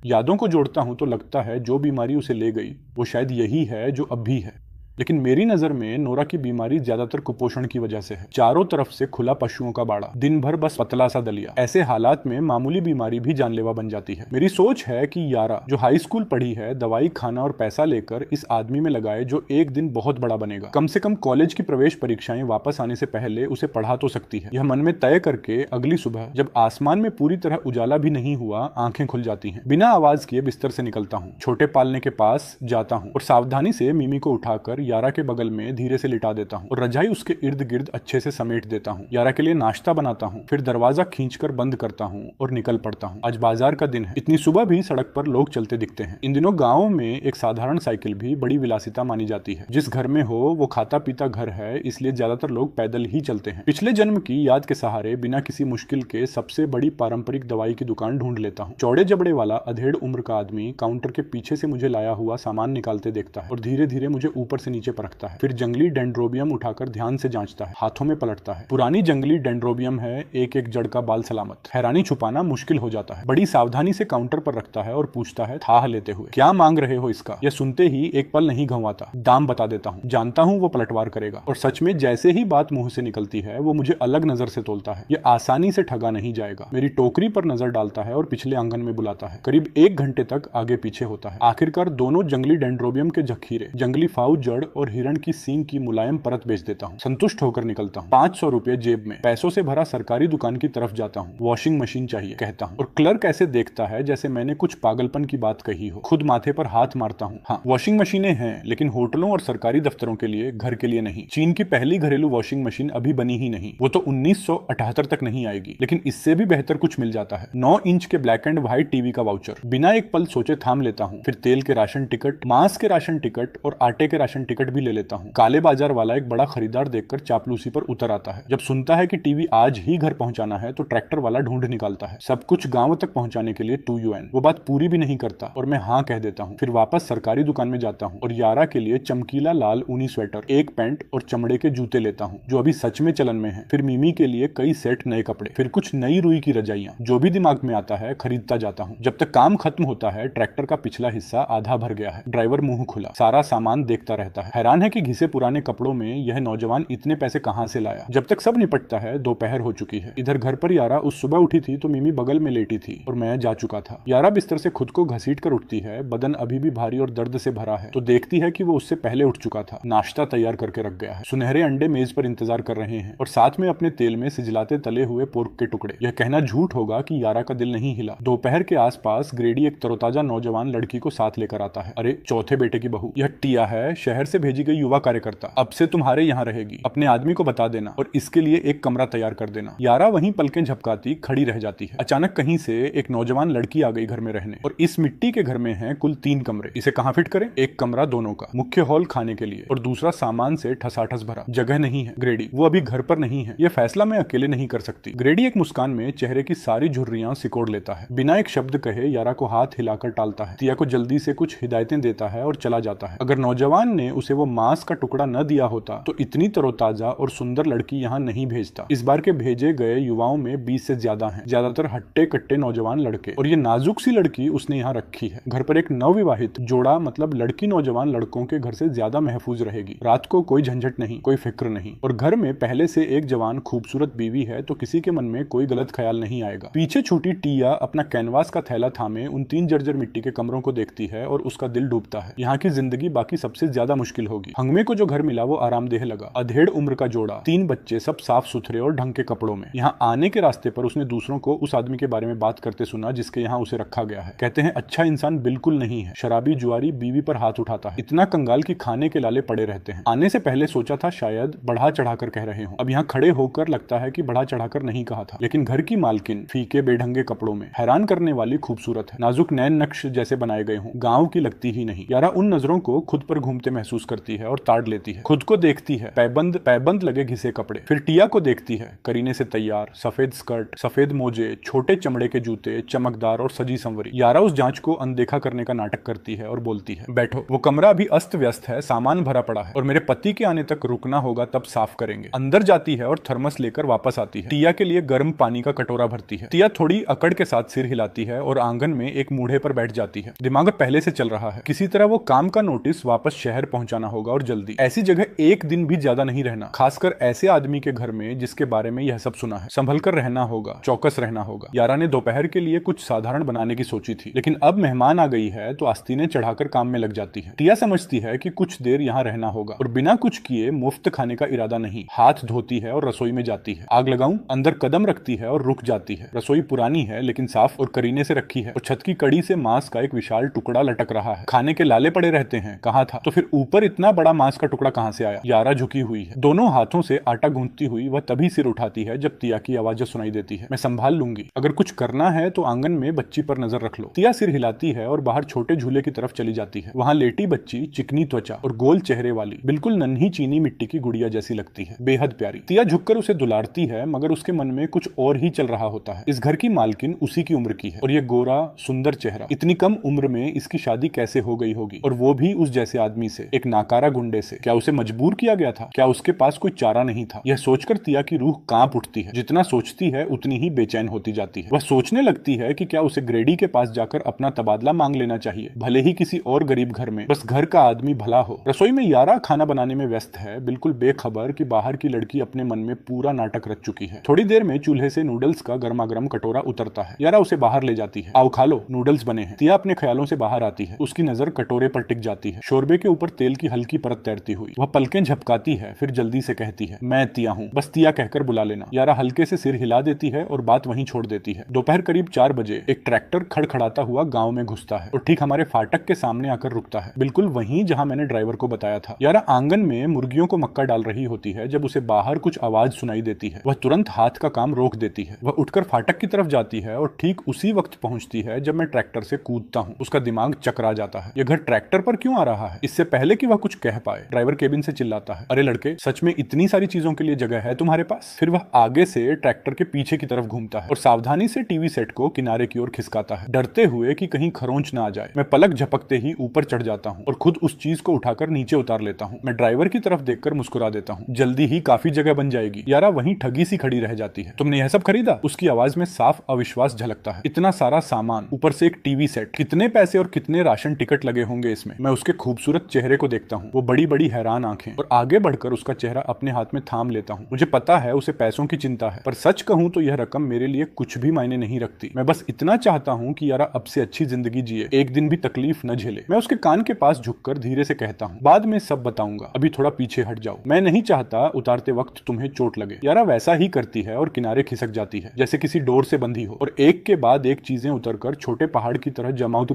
यादों को जोड़ता हूं तो लगता है जो बीमारी उसे ले गई वो शायद यही है जो अब भी है। लेकिन मेरी नजर में नोरा की बीमारी ज्यादातर कुपोषण की वजह से है। चारों तरफ से खुला पशुओं का बाड़ा, दिन भर बस पतला सा दलिया। ऐसे हालात में मामूली बीमारी भी जानलेवा बन जाती है। मेरी सोच है कि यारा जो हाई स्कूल पढ़ी है, दवाई, खाना और पैसा लेकर इस आदमी में लगाए जो एक दिन बहुत बड़ा बनेगा। कम से कम कॉलेज की प्रवेश परीक्षाएं वापस आने से पहले उसे पढ़ा तो सकती है। यह मन में तय करके अगली सुबह जब आसमान में पूरी तरह उजाला भी नहीं हुआ, आंखें खुल जाती हैं। बिना आवाज किए बिस्तर से निकलता हूँ, छोटे पालने के पास जाता हूँ और सावधानी से मिमी को उठाकर यारा के बगल में धीरे से लिटा देता हूँ और रजाई उसके इर्द गिर्द अच्छे से समेट देता हूँ। यारा के लिए नाश्ता बनाता हूँ, फिर दरवाजा खींचकर बंद करता हूँ और निकल पड़ता हूँ। आज बाजार का दिन है। इतनी सुबह भी सड़क पर लोग चलते दिखते हैं। इन दिनों गाँव में एक साधारण साइकिल भी बड़ी विलासिता मानी जाती है। जिस घर में हो वो खाता पीता घर है, इसलिए ज्यादातर लोग पैदल ही चलते हैं। पिछले जन्म की याद के सहारे बिना किसी मुश्किल के सबसे बड़ी पारंपरिक दवाई की दुकान ढूंढ लेता हूँ। चौड़े जबड़े वाला अधेड़ उम्र का आदमी काउंटर के पीछे से मुझे लाया हुआ सामान निकालते देखता है और धीरे धीरे मुझे ऊपर से नीचे परखता है। फिर जंगली डेंड्रोबियम उठाकर ध्यान से जांचता है, हाथों में पलटता है। पुरानी जंगली डेंड्रोबियम है, एक एक जड़ का बाल सलामत। हैरानी छुपाना मुश्किल हो जाता है। बड़ी सावधानी से काउंटर पर रखता है और पूछता है थाह लेते हुए, क्या मांग रहे हो इसका? यह सुनते ही एक पल नहीं घुमाता, दाम बता देता हूँ। जानता हूँ वो पलटवार करेगा और सच में जैसे ही बात मुंह से निकलती है वो मुझे अलग नजर से तोलता है। यह आसानी से ठगा नहीं जाएगा। मेरी टोकरी पर नजर डालता है और पिछले आंगन में बुलाता है। करीब 1 घंटे तक आगे पीछे होता है। आखिरकार दोनों जंगली डेंड्रोबियम के जखीरे, जंगली फाउ जड़ और हिरण की सींग की मुलायम परत बेच देता हूँ। संतुष्ट होकर निकलता हूँ। 500 रुपए जेब में, पैसों से भरा सरकारी दुकान की तरफ जाता हूँ। वॉशिंग मशीन चाहिए कहता हूँ और क्लर्क ऐसे देखता है जैसे मैंने कुछ पागलपन की बात कही हो। खुद माथे पर हाथ मारता हूँ। हाँ, वॉशिंग मशीनें हैं, लेकिन होटलों और सरकारी दफ्तरों के लिए, घर के लिए नहीं। चीन की पहली घरेलू वॉशिंग मशीन अभी बनी ही नहीं, वो तो 1978 तक नहीं आएगी। लेकिन इससे भी बेहतर कुछ मिल जाता है। 9 इंच के ब्लैक एंड व्हाइट टीवी का वाउचर। बिना एक पल सोचे थाम लेता हूँ। फिर तेल के राशन टिकट, मांस के राशन टिकट और आटे के राशन टिकट भी ले लेता हूँ। काले बाजार वाला एक बड़ा खरीदार देखकर चापलूसी पर उतर आता है। जब सुनता है कि टीवी आज ही घर पहुंचाना है तो ट्रैक्टर वाला ढूंढ निकालता है। सब कुछ गांव तक पहुंचाने के लिए 2 UN। वो बात पूरी भी नहीं करता और मैं हाँ कह देता हूँ। फिर वापस सरकारी दुकान में जाता हूँ और यारा के लिए चमकीला लाल ऊनी स्वेटर, एक पैंट और चमड़े के जूते लेता हूँ जो अभी सच में चलन में है। फिर मिमी के लिए कई सेट नए कपड़े, फिर कुछ नई रुई की रजाइयां। जो भी दिमाग में आता है खरीदता जाता हूँ। जब तक काम खत्म होता है ट्रैक्टर का पिछला हिस्सा आधा भर गया है। ड्राइवर मुंह खुला सारा सामान देखता रहता है। हैरान है कि घिसे पुराने कपड़ों में यह नौजवान इतने पैसे कहां से लाया। जब तक सब निपटता है दोपहर हो चुकी है। इधर घर पर यारा उस सुबह उठी थी तो मिमी बगल में लेटी थी और मैं जा चुका था। यारा बिस्तर से खुद को घसीट कर उठती है। बदन अभी भी भारी और दर्द से भरा है तो देखती है कि वो उससे पहले उठ चुका था। नाश्ता तैयार करके रख गया है। सुनहरे अंडे मेज पर इंतजार कर रहे हैं और साथ में अपने तेल में सिजलाते तले हुए पोर्क के टुकड़े। यह कहना झूठ होगा कि यारा का दिल नहीं हिला। दोपहर के आसपास ग्रेडी एक तरोताजा नौजवान लड़की को साथ लेकर आता है। अरे, चौथे बेटे की बहू। यह टिया है, शहर से भेजी गई युवा कार्यकर्ता। अब से तुम्हारे यहाँ रहेगी। अपने आदमी को बता देना और इसके लिए एक कमरा तैयार कर देना। यारा वहीं पलकें झपकाती खड़ी रह जाती है। अचानक कहीं से एक नौजवान लड़की आ गई घर में रहने और इस मिट्टी के घर में हैं कुल 3 कमरे। इसे कहाँ फिट करें? एक कमरा दोनों का, मुख्य हॉल खाने के लिए और दूसरा सामान से ठसाठस भरा। जगह नहीं है ग्रेडी, वो अभी घर पर नहीं है। यह फैसला मैं अकेले नहीं कर सकती। ग्रेडी एक मुस्कान में चेहरे की सारी झुर्रियां सिकोड़ लेता है। बिना एक शब्द कहे यारा को हाथ हिलाकर टालता है। टिया को जल्दी से कुछ हिदायतें देता है और चला जाता है। अगर नौजवान ने उसे वो मांस का टुकड़ा न दिया होता तो इतनी तरोताजा और सुंदर लड़की यहाँ नहीं भेजता। इस बार के भेजे गए युवाओं में 20 से ज्यादा हैं, ज्यादातर हट्टे कट्टे नौजवान लड़के, और ये नाजुक सी लड़की उसने यहाँ रखी है। घर पर एक नवविवाहित जोड़ा, मतलब लड़की नौजवान लड़कों के घर से ज्यादा महफूज रहेगी। रात को कोई झंझट नहीं, कोई फिक्र नहीं, और घर में पहले से एक जवान खूबसूरत बीवी है तो किसी के मन में कोई गलत ख्याल नहीं आएगा। पीछे छोटी टिया अपना कैनवास का थैला थामे उन 3 जर्जर मिट्टी के कमरों को देखती है और उसका दिल डूबता है। यहाँ की जिंदगी बाकी सबसे ज्यादा मुश्किल होगी। हंगमे को जो घर मिला वो आरामदेह लगा। अधेड़ उम्र का जोड़ा, 3 बच्चे, सब साफ सुथरे और ढंग के कपड़ों में। यहाँ आने के रास्ते पर उसने दूसरों को उस आदमी के बारे में बात करते सुना जिसके यहाँ उसे रखा गया है। कहते हैं अच्छा इंसान बिल्कुल नहीं है, शराबी जुआरी, बीवी पर हाथ उठाता है, इतना कंगाल की खाने के लाले पड़े रहते हैं। आने से पहले सोचा था शायद बढ़ा चढ़ाकर कह रहे हो। अब यहाँ खड़े होकर लगता है कि बढ़ा चढ़ाकर नहीं कहा था। लेकिन घर की मालकिन फीके बेढंगे कपड़ों में, हैरान करने वाली खूबसूरत है, नाजुक नैन नक्श जैसे बनाए गए हों, गांव की लगती ही नहीं। यारा उन नजरों को खुद पर घूमते महसूस करती है और ताड़ लेती है। खुद को देखती है, पैबंद लगे घिसे कपड़े। फिर टिया को देखती है, करीने से तैयार, सफेद स्कर्ट, सफेद मोजे, छोटे चमड़े के जूते, चमकदार और सजी संवरी। यारा उस जांच को अनदेखा करने का नाटक करती है और बोलती है बैठो, वो कमरा अभी अस्त व्यस्त है, सामान भरा पड़ा है और मेरे पति के आने तक रुकना होगा, तब साफ करेंगे। अंदर जाती है और थर्मस लेकर वापस आती है। टिया के लिए गर्म पानी का कटोरा भरती है। टिया थोड़ी अकड़ के साथ सिर हिलाती है और आंगन में एक मूढ़े पर बैठ जाती है। दिमाग पहले से चल रहा है। किसी तरह वो काम का नोटिस वापस शहर पहुंच पहुंचाना होगा और जल्दी। ऐसी जगह एक दिन भी ज्यादा नहीं रहना, खासकर ऐसे आदमी के घर में जिसके बारे में यह सब सुना है। संभल कर रहना होगा, चौकस रहना होगा। यारा ने दोपहर के लिए कुछ साधारण बनाने की सोची थी, लेकिन अब मेहमान आ गई है तो आस्तीनें चढ़ाकर काम में लग जाती है। टिया समझती है कि कुछ देर यहाँ रहना होगा और बिना कुछ किए मुफ्त खाने का इरादा नहीं। हाथ धोती है और रसोई में जाती है। आग लगाऊं? अंदर कदम रखती है और रुक जाती है। रसोई पुरानी है लेकिन साफ और करीने से रखी है और छत की कड़ी से मांस का एक विशाल टुकड़ा लटक रहा है। खाने के लाले पड़े रहते हैं, कहाँ था? तो फिर ऊपर इतना बड़ा मांस का टुकड़ा कहाँ से आया? यारा झुकी हुई है, दोनों हाथों से आटा गूंथती हुई वह तभी सिर उठाती है जब तिया की आवाज सुनाई देती है। मैं संभाल लूंगी, अगर कुछ करना है तो आंगन में बच्ची पर नजर रख लो। तिया सिर हिलाती है और बाहर छोटे झूले की तरफ चली जाती है। वहां लेटी बच्ची चिकनी त्वचा और गोल चेहरे वाली बिल्कुल नन्ही चीनी मिट्टी की गुड़िया जैसी लगती है, बेहद प्यारी। तिया झुककर उसे दुलारती है, मगर उसके मन में कुछ और ही चल रहा होता है। इस घर की मालकिन उसी की उम्र की है और ये गोरा सुंदर चेहरा, इतनी कम उम्र में इसकी शादी कैसे हो गई होगी, और वो भी उस जैसे आदमी से, एक नाकारा गुंडे से। क्या उसे मजबूर किया गया था? क्या उसके पास कोई चारा नहीं था? यह सोचकर तिया की रूह कांप उठती है। जितना सोचती है उतनी ही बेचैन होती जाती है। वह सोचने लगती है कि क्या उसे ग्रेडी के पास जाकर अपना तबादला मांग लेना चाहिए, भले ही किसी और गरीब घर में, बस घर का आदमी भला हो। रसोई में यारा खाना बनाने में व्यस्त है, बिल्कुल बेखबर कि बाहर की लड़की अपने मन में पूरा नाटक रच चुकी है। थोड़ी देर में चूल्हे से नूडल्स का गर्मा गर्म कटोरा उतरता है। यारा उसे बाहर ले जाती है। आओ खा लो, नूडल्स बने हैं। तिया अपने ख्यालों से बाहर आती है। उसकी नजर कटोरे पर टिक जाती है, शोरबे के ऊपर तेल की हल्की परत तैरती हुई। वह पलकें झपकाती है, फिर जल्दी से कहती है, मैं तिया हूँ, बस तिया कहकर बुला लेना। यारा हल्के से सिर हिला देती है और बात वहीं छोड़ देती है। दोपहर करीब 4 बजे एक ट्रैक्टर खड़खड़ाता हुआ गांव में घुसता है और ठीक हमारे फाटक के सामने आकर रुकता है, बिल्कुल वहीं जहां मैंने ड्राइवर को बताया था। यारा आंगन में मुर्गियों को मक्का डाल रही होती है जब उसे बाहर कुछ आवाज सुनाई देती है। वह तुरंत हाथ का काम रोक देती है। वह उठकर फाटक की तरफ जाती है और ठीक उसी वक्त पहुंचती है जब मैं ट्रैक्टर से कूदता हूँ। उसका दिमाग चकरा जाता है। यह घर ट्रैक्टर पर क्यों आ रहा है? इससे पहले कि वह कुछ कह पाए, ड्राइवर केबिन से चिल्लाता है, अरे लड़के, सच में इतनी सारी चीजों के लिए जगह है तुम्हारे पास? फिर वह आगे से ट्रैक्टर के पीछे की तरफ घूमता है और सावधानी से टीवी सेट को किनारे की ओर खिसकाता है, डरते हुए कि कहीं खरोंच ना आ जाए। मैं पलक झपकते ही ऊपर चढ़ जाता हूँ और खुद उस चीज को उठाकर नीचे उतार लेता हूँ। मैं ड्राइवर की तरफ देखकर मुस्कुरा देता हूँ, जल्दी ही काफी जगह बन जाएगी। यारा वहीं ठगी सी खड़ी रह जाती है। तुमने यह सब खरीदा? उसकी आवाज में साफ अविश्वास झलकता है। इतना सारा सामान, ऊपर से एक टीवी सेट, कितने पैसे और कितने राशन टिकट लगे होंगे इसमें? मैं उसके खूबसूरत चेहरे को देखता हूँ, वो बड़ी बड़ी हैरान आंखें, और आगे बढ़कर उसका चेहरा अपने हाथ में थाम लेता हूँ। मुझे पता है उसे पैसों की चिंता है, पर सच कहूँ तो यह रकम मेरे लिए कुछ भी मायने नहीं रखती। मैं बस इतना चाहता हूँ कि यारा अब से अच्छी जिंदगी जिए, एक दिन भी तकलीफ न झेले। मैं उसके कान के पास झुककर धीरे से कहता हूँ, बाद में सब बताऊंगा, अभी थोड़ा पीछे हट जाओ। मैं नहीं चाहता उतारते वक्त तुम्हें चोट लगे। यारा वैसा ही करती है और किनारे खिसक जाती है जैसे किसी डोर से बंधी हो, और एक के बाद एक चीजें उतरकर छोटे पहाड़ की तरह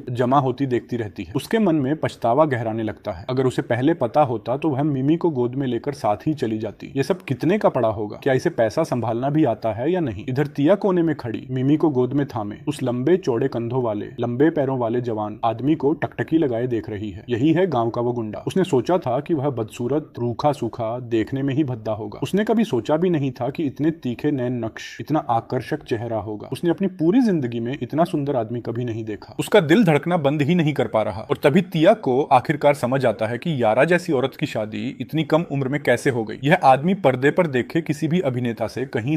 जमा होती देखती रहती है। उसके मन में पछतावा गहराने लगता है। अगर उसे पहले पता होता तो वह मिमी को गोद में लेकर साथ ही चली जाती। ये सब कितने का पड़ा होगा? क्या इसे पैसा संभालना भी आता है या नहीं? इधर तिया कोने में खड़ी, मिमी को गोद में थामे, उस लंबे चौड़े कंधों वाले, लंबे पैरों वाले जवान आदमी को टकटकी लगाए देख रही है। यही है गांव का वो गुंडा। उसने सोचा था कि वह बदसूरत, रूखा सूखा, देखने में ही भद्दा होगा। उसने कभी सोचा भी नहीं था कि इतने तीखे नैन नक्श, इतना आकर्षक चेहरा होगा। उसने अपनी पूरी जिंदगी में इतना सुंदर आदमी कभी नहीं देखा। उसका दिल धड़कना बंद ही नहीं कर पा रहा। और तभी तिया को आखिरकार समझ आता है कि यारा जैसी औरत की शादी इतनी कम उम्र में कैसे हो गई। यह आदमी पर्दे पर देखे किसी भी अभिनेता से कहीं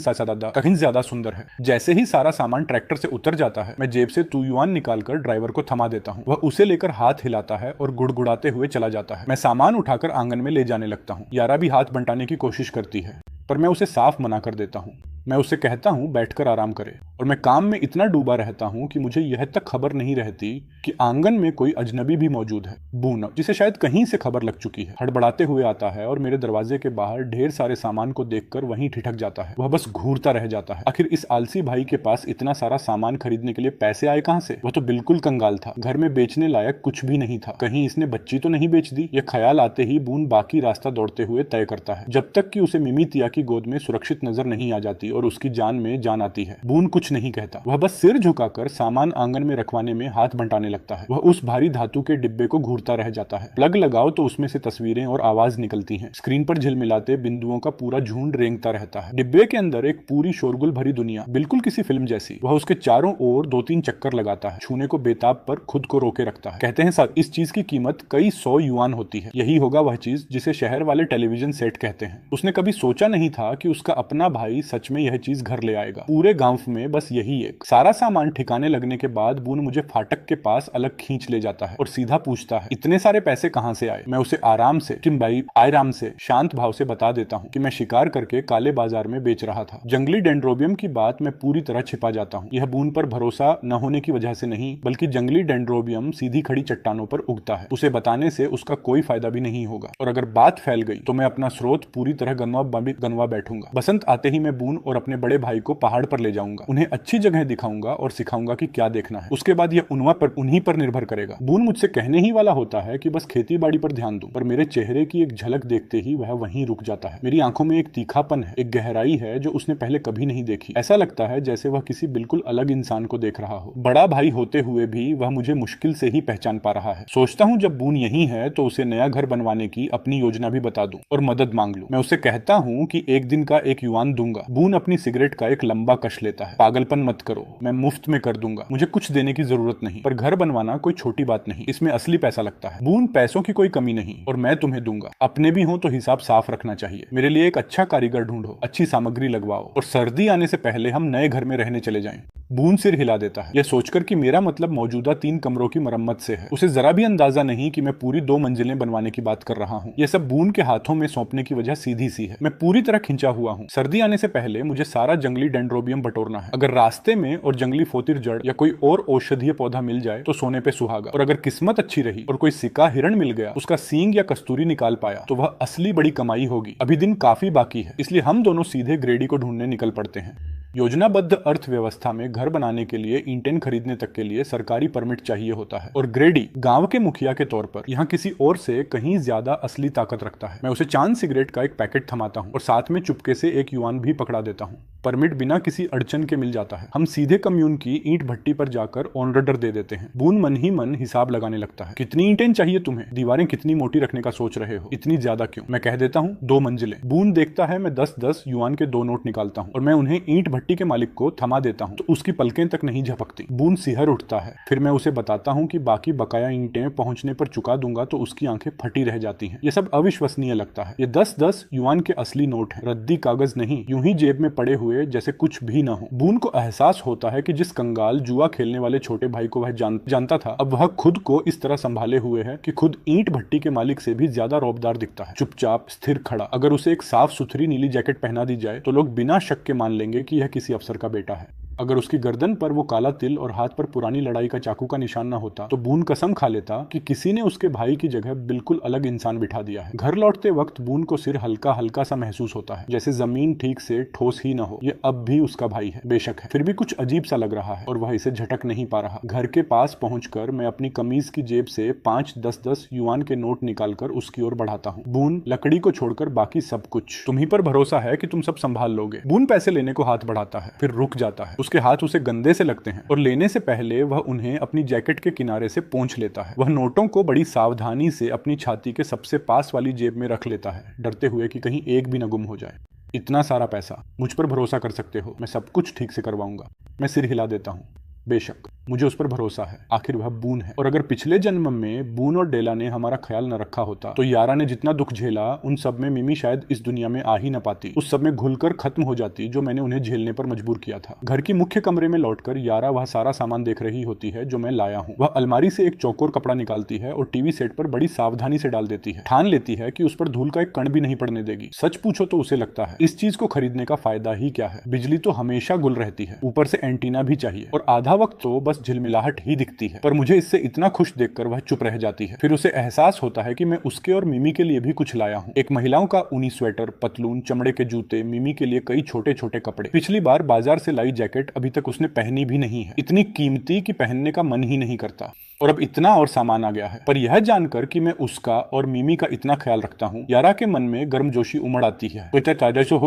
ज्यादा सुंदर है। जैसे ही सारा सामान ट्रैक्टर से उतर जाता है, मैं जेब से 2 युआन निकालकर ड्राइवर को थमा देता हूँ। वह उसे लेकर हाथ हिलाता है और गुड़गुड़ाते हुए चला जाता है। मैं सामान उठाकर आंगन में ले जाने लगता हूँ। यारा भी हाथ बंटाने की कोशिश करती है, पर मैं उसे साफ मना कर देता हूँ। मैं उसे कहता हूँ बैठकर आराम करे, और मैं काम में इतना डूबा रहता हूँ कि मुझे यह तक खबर नहीं रहती कि आंगन में कोई अजनबी भी मौजूद है। बूना, जिसे शायद कहीं से खबर लग चुकी है, हड़बड़ाते हुए आता है और मेरे दरवाजे के बाहर ढेर सारे सामान को देखकर वहीं ठिठक जाता है। वह बस घूरता रह जाता है। आखिर इस आलसी भाई के पास इतना सारा सामान खरीदने के लिए पैसे आए कहाँ से? वह तो बिल्कुल कंगाल था, घर में बेचने लायक कुछ भी नहीं था। कहीं इसने बच्ची तो नहीं बेच दी? यह ख्याल आते ही बून बाकी रास्ता दौड़ते हुए तय करता है, जब तक कि उसे मिमी तिया की गोद में सुरक्षित नजर नहीं आ जाती और उसकी जान में जान आती है। बून कुछ नहीं कहता। वह बस सिर झुकाकर सामान आंगन में रखवाने में हाथ बंटाने लगता है। वह उस भारी धातु के डिब्बे को घूरता रह जाता है। प्लग लगाओ तो उसमें से तस्वीरें और आवाज निकलती हैं। स्क्रीन पर झिलमिलाते बिंदुओं का पूरा झुंड रेंगता रहता है। डिब्बे के अंदर एक पूरी शोरगुल भरी दुनिया, बिल्कुल किसी फिल्म जैसी। वह उसके चारों ओर 2-3 चक्कर लगाता है, छूने को बेताब पर खुद को रोके रखता है। कहते हैं सर, इस चीज की कीमत कई 100 युआन होती है। यही होगा वह चीज जिसे शहर वाले टेलीविजन सेट कहते हैं। उसने कभी सोचा नहीं था कि उसका अपना भाई सच में में यह चीज घर ले आएगा। पूरे गांव में बस यही एक। सारा सामान ठिकाने लगने के बाद बून मुझे फाटक के पास अलग खींच ले जाता है और सीधा पूछता है, इतने सारे पैसे कहां से आए? मैं उसे आराम से, चिंबाई आराम से, शांत भाव से बता देता हूँ कि मैं शिकार करके काले बाजार में बेच रहा था। जंगली डेंड्रोबियम की बात मैं पूरी तरह छिपा जाता हूँ। यह बून पर भरोसा न होने की वजह से नहीं, बल्कि जंगली डेंड्रोबियम सीधी खड़ी चट्टानों पर उगता है। उसे बताने से उसका कोई फायदा भी नहीं होगा, और अगर बात फैल गई तो मैं अपना स्रोत पूरी तरह गनवा बैठूंगा। बसंत आते ही मैं बून और अपने बड़े भाई को पहाड़ पर ले जाऊंगा, उन्हें अच्छी जगह दिखाऊंगा और सिखाऊंगा कि क्या देखना है। उसके बाद यह उन्हीं पर निर्भर करेगा। बून मुझसे कहने ही वाला होता है कि बस खेती बाड़ी पर ध्यान दूं, पर मेरे चेहरे की एक झलक देखते ही वह वहीं रुक जाता है। मेरी आंखों में एक तीखापन है, एक गहराई है जो उसने पहले कभी नहीं देखी। ऐसा लगता है जैसे वह किसी बिल्कुल अलग इंसान को देख रहा हो। बड़ा भाई होते हुए भी वह मुझे मुश्किल से ही पहचान पा रहा है। सोचता हूँ जब बून यही है तो उसे नया घर बनवाने की अपनी योजना भी बता दूं और मदद मांग लूं। मैं उसे कहता हूँ कि एक दिन का एक युआन दूंगा। बून अपनी सिगरेट का एक लंबा कश लेता है। पागलपन मत करो, मैं मुफ्त में कर दूंगा, मुझे कुछ देने की जरूरत नहीं, पर घर बनवाना कोई छोटी बात नहीं, इसमें असली पैसा लगता है। बून, पैसों की कोई कमी नहीं और मैं तुम्हें दूंगा। अपने भी हो तो हिसाब साफ रखना चाहिए। मेरे लिए एक अच्छा कारीगर ढूंढो, अच्छी सामग्री लगवाओ और सर्दी आने से पहले हम नए घर में रहने चले जाएं। बून सिर हिला देता है, यह सोचकर कि मेरा मतलब मौजूदा 3 कमरों की मरम्मत से है। उसे जरा भी अंदाजा नहीं कि मैं पूरी 2 मंजिलें बनवाने की बात कर रहा हूँ। यह सब बून के हाथों में सौंपने की वजह सीधी सी है। मैं पूरी तरह खिंचा हुआ हूँ। सर्दी आने से पहले मुझे सारा जंगली डेंड्रोबियम बटोरना है। अगर रास्ते में और जंगली फोतिर जड़ या कोई और औषधीय पौधा मिल जाए तो सोने पे सुहागा, और अगर किस्मत अच्छी रही और कोई सिक्का हिरण मिल गया, उसका सींग या कस्तूरी निकाल पाया, तो वह असली बड़ी कमाई होगी। अभी दिन काफी बाकी है, इसलिए हम दोनों सीधे ग्रेडी को ढूंढने निकल पड़ते हैं। योजनाबद्ध अर्थव्यवस्था में घर बनाने के लिए ईंटें खरीदने तक के लिए सरकारी परमिट चाहिए होता है, और ग्रेडी गांव के मुखिया के तौर पर यहाँ किसी और से कहीं ज्यादा असली ताकत रखता है। मैं उसे चांद सिगरेट का एक पैकेट थमाता हूँ और साथ में चुपके से एक युआन भी पकड़ा देता हूँ। परमिट बिना किसी अड़चन के मिल जाता है। हम सीधे कम्यून की ईंट भट्टी पर जाकर ऑन ऑर्डर दे देते हैं। बून मन ही मन हिसाब लगाने लगता है। कितनी ईंटें चाहिए तुम्हें? दीवारें कितनी मोटी रखने का सोच रहे हो? इतनी ज्यादा क्यों? मैं कह देता हूँ 2 मंजिलें। बून देखता है मैं 10-10 युआन के 2 नोट निकालता हूँ और मैं उन्हें ईंट भट्टी के मालिक को थमा देता हूँ, तो उसकी पलकें तक नहीं झपकती। बून सिहर उठता है। फिर मैं उसे बताता हूँ कि बाकी बकाया ईंटें पहुंचने पर चुका दूंगा, तो उसकी आंखें फटी रह जाती हैं। ये सब अविश्वसनीय लगता है। ये 10-10 युआन के असली नोट है, रद्दी कागज नहीं, यूं ही जेब में पड़े हुए जैसे कुछ भी न हो। बून को एहसास होता है कि जिस कंगाल जुआ खेलने वाले छोटे भाई को वह जानता था, अब वह खुद को इस तरह संभाले हुए है कि खुद ईंट भट्टी के मालिक से भी ज्यादा रौबदार दिखता है। चुपचाप, स्थिर खड़ा। अगर उसे एक साफ सुथरी नीली जैकेट पहना दी जाए तो लोग बिना शक के मान लेंगे कि यह किसी अफसर का बेटा है। अगर उसकी गर्दन पर वो काला तिल और हाथ पर पुरानी लड़ाई का चाकू का निशान न होता, तो बून कसम खा लेता कि किसी ने उसके भाई की जगह बिल्कुल अलग इंसान बिठा दिया है। घर लौटते वक्त बून को सिर हल्का हल्का सा महसूस होता है, जैसे जमीन ठीक से ठोस ही न हो। ये अब भी उसका भाई है, बेशक है, फिर भी कुछ अजीब सा लग रहा है और वह इसे झटक नहीं पा रहा। घर के पास पहुंचकर मैं अपनी कमीज की जेब से 5-10-10 युआन के नोट निकालकर उसकी ओर बढ़ाता हूँ। बून, लकड़ी को छोड़कर बाकी सब कुछ तुम्ही पर भरोसा है कि तुम सब संभाल लोगे। बून पैसे लेने को हाथ बढ़ाता है, फिर रुक जाता है। उसके हाथ उसे गंदे से लगते हैं और लेने से पहले वह उन्हें अपनी जैकेट के किनारे से पोंछ लेता है। वह नोटों को बड़ी सावधानी से अपनी छाती के सबसे पास वाली जेब में रख लेता है, डरते हुए कि कहीं एक भी न गुम हो जाए। इतना सारा पैसा, मुझ पर भरोसा कर सकते हो, मैं सब कुछ ठीक से करवाऊंगा। मैं सिर हिला देता हूँ। बेशक, मुझे उस पर भरोसा है, आखिर वह बून है। और अगर पिछले जन्म में बून और डेला ने हमारा ख्याल न रखा होता, तो यारा ने जितना दुख झेला, उन सब में मिमी शायद इस दुनिया में आ ही न पाती। उस सब में घुलकर खत्म हो जाती जो मैंने उन्हें झेलने पर मजबूर किया था। घर की मुख्य कमरे में लौटकर यारा वह सारा सामान देख रही होती है जो मैं लाया हूँ। वह अलमारी से एक चौकोर कपड़ा निकालती है और टीवी सेट पर बड़ी सावधानी से डाल देती है। ठान लेती है कि उस पर धूल का एक कण भी नहीं पड़ने देगी। सच पूछो तो उसे लगता है इस चीज को खरीदने का फायदा ही क्या है। बिजली तो हमेशा गुल रहती है, ऊपर से एंटीना भी चाहिए, और आधा वक्त तो बस झिलमिलाहट ही दिखती है। पर मुझे इससे इतना खुश देखकर वह चुप रह जाती है। फिर उसे एहसास होता है कि मैं उसके और मिमी के लिए भी कुछ लाया हूँ। एक महिलाओं का ऊनी स्वेटर, पतलून, चमड़े के जूते, मिमी के लिए कई छोटे छोटे कपड़े। पिछली बार बाजार से लाई जैकेट अभी तक उसने पहनी भी नहीं है, इतनी कीमती कि पहनने का मन ही नहीं करता। और अब इतना और सामान आ गया है। पर यह जानकर कि मैं उसका और मिमी का इतना ख्याल रखता हूँ, यारा के मन में गर्मजोशी उमड़ आती है।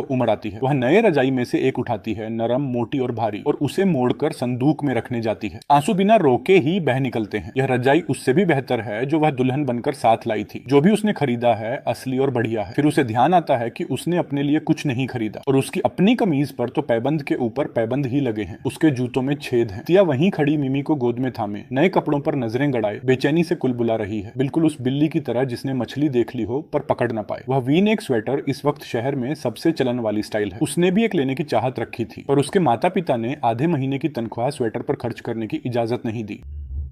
उमड़ आती है। वह नए रजाई में से एक उठाती है, नरम, मोटी और भारी, और उसे मोड़कर संदूक में रखने जाती है। आंसू बिना रोके ही बह निकलते हैं। यह रजाई उससे भी बेहतर है जो वह दुल्हन बनकर साथ लाई थी। जो भी उसने खरीदा है असली और बढ़िया है। फिर उसे ध्यान आता है कि उसने अपने लिए कुछ नहीं खरीदा, और उसकी अपनी कमीज पर तो पैबंद के ऊपर पैबंद ही लगे हैं। उसके जूतों में छेद हैं। तिया वहीं खड़ी मिमी को गोद में थामे, नए कपड़ों पर नजरें गड़ाए बेचैनी से कुलबुला रही है, बिल्कुल उस बिल्ली की तरह जिसने मछली देख ली हो पर पकड़ ना पाए। वह वी नेक स्वेटर इस वक्त शहर में सबसे चलन वाली स्टाइल है। उसने भी एक लेने की चाहत रखी थी, पर उसके माता पिता ने आधे महीने की तनख्वाह स्वेटर पर खर्च करने की इजाजत नहीं दी,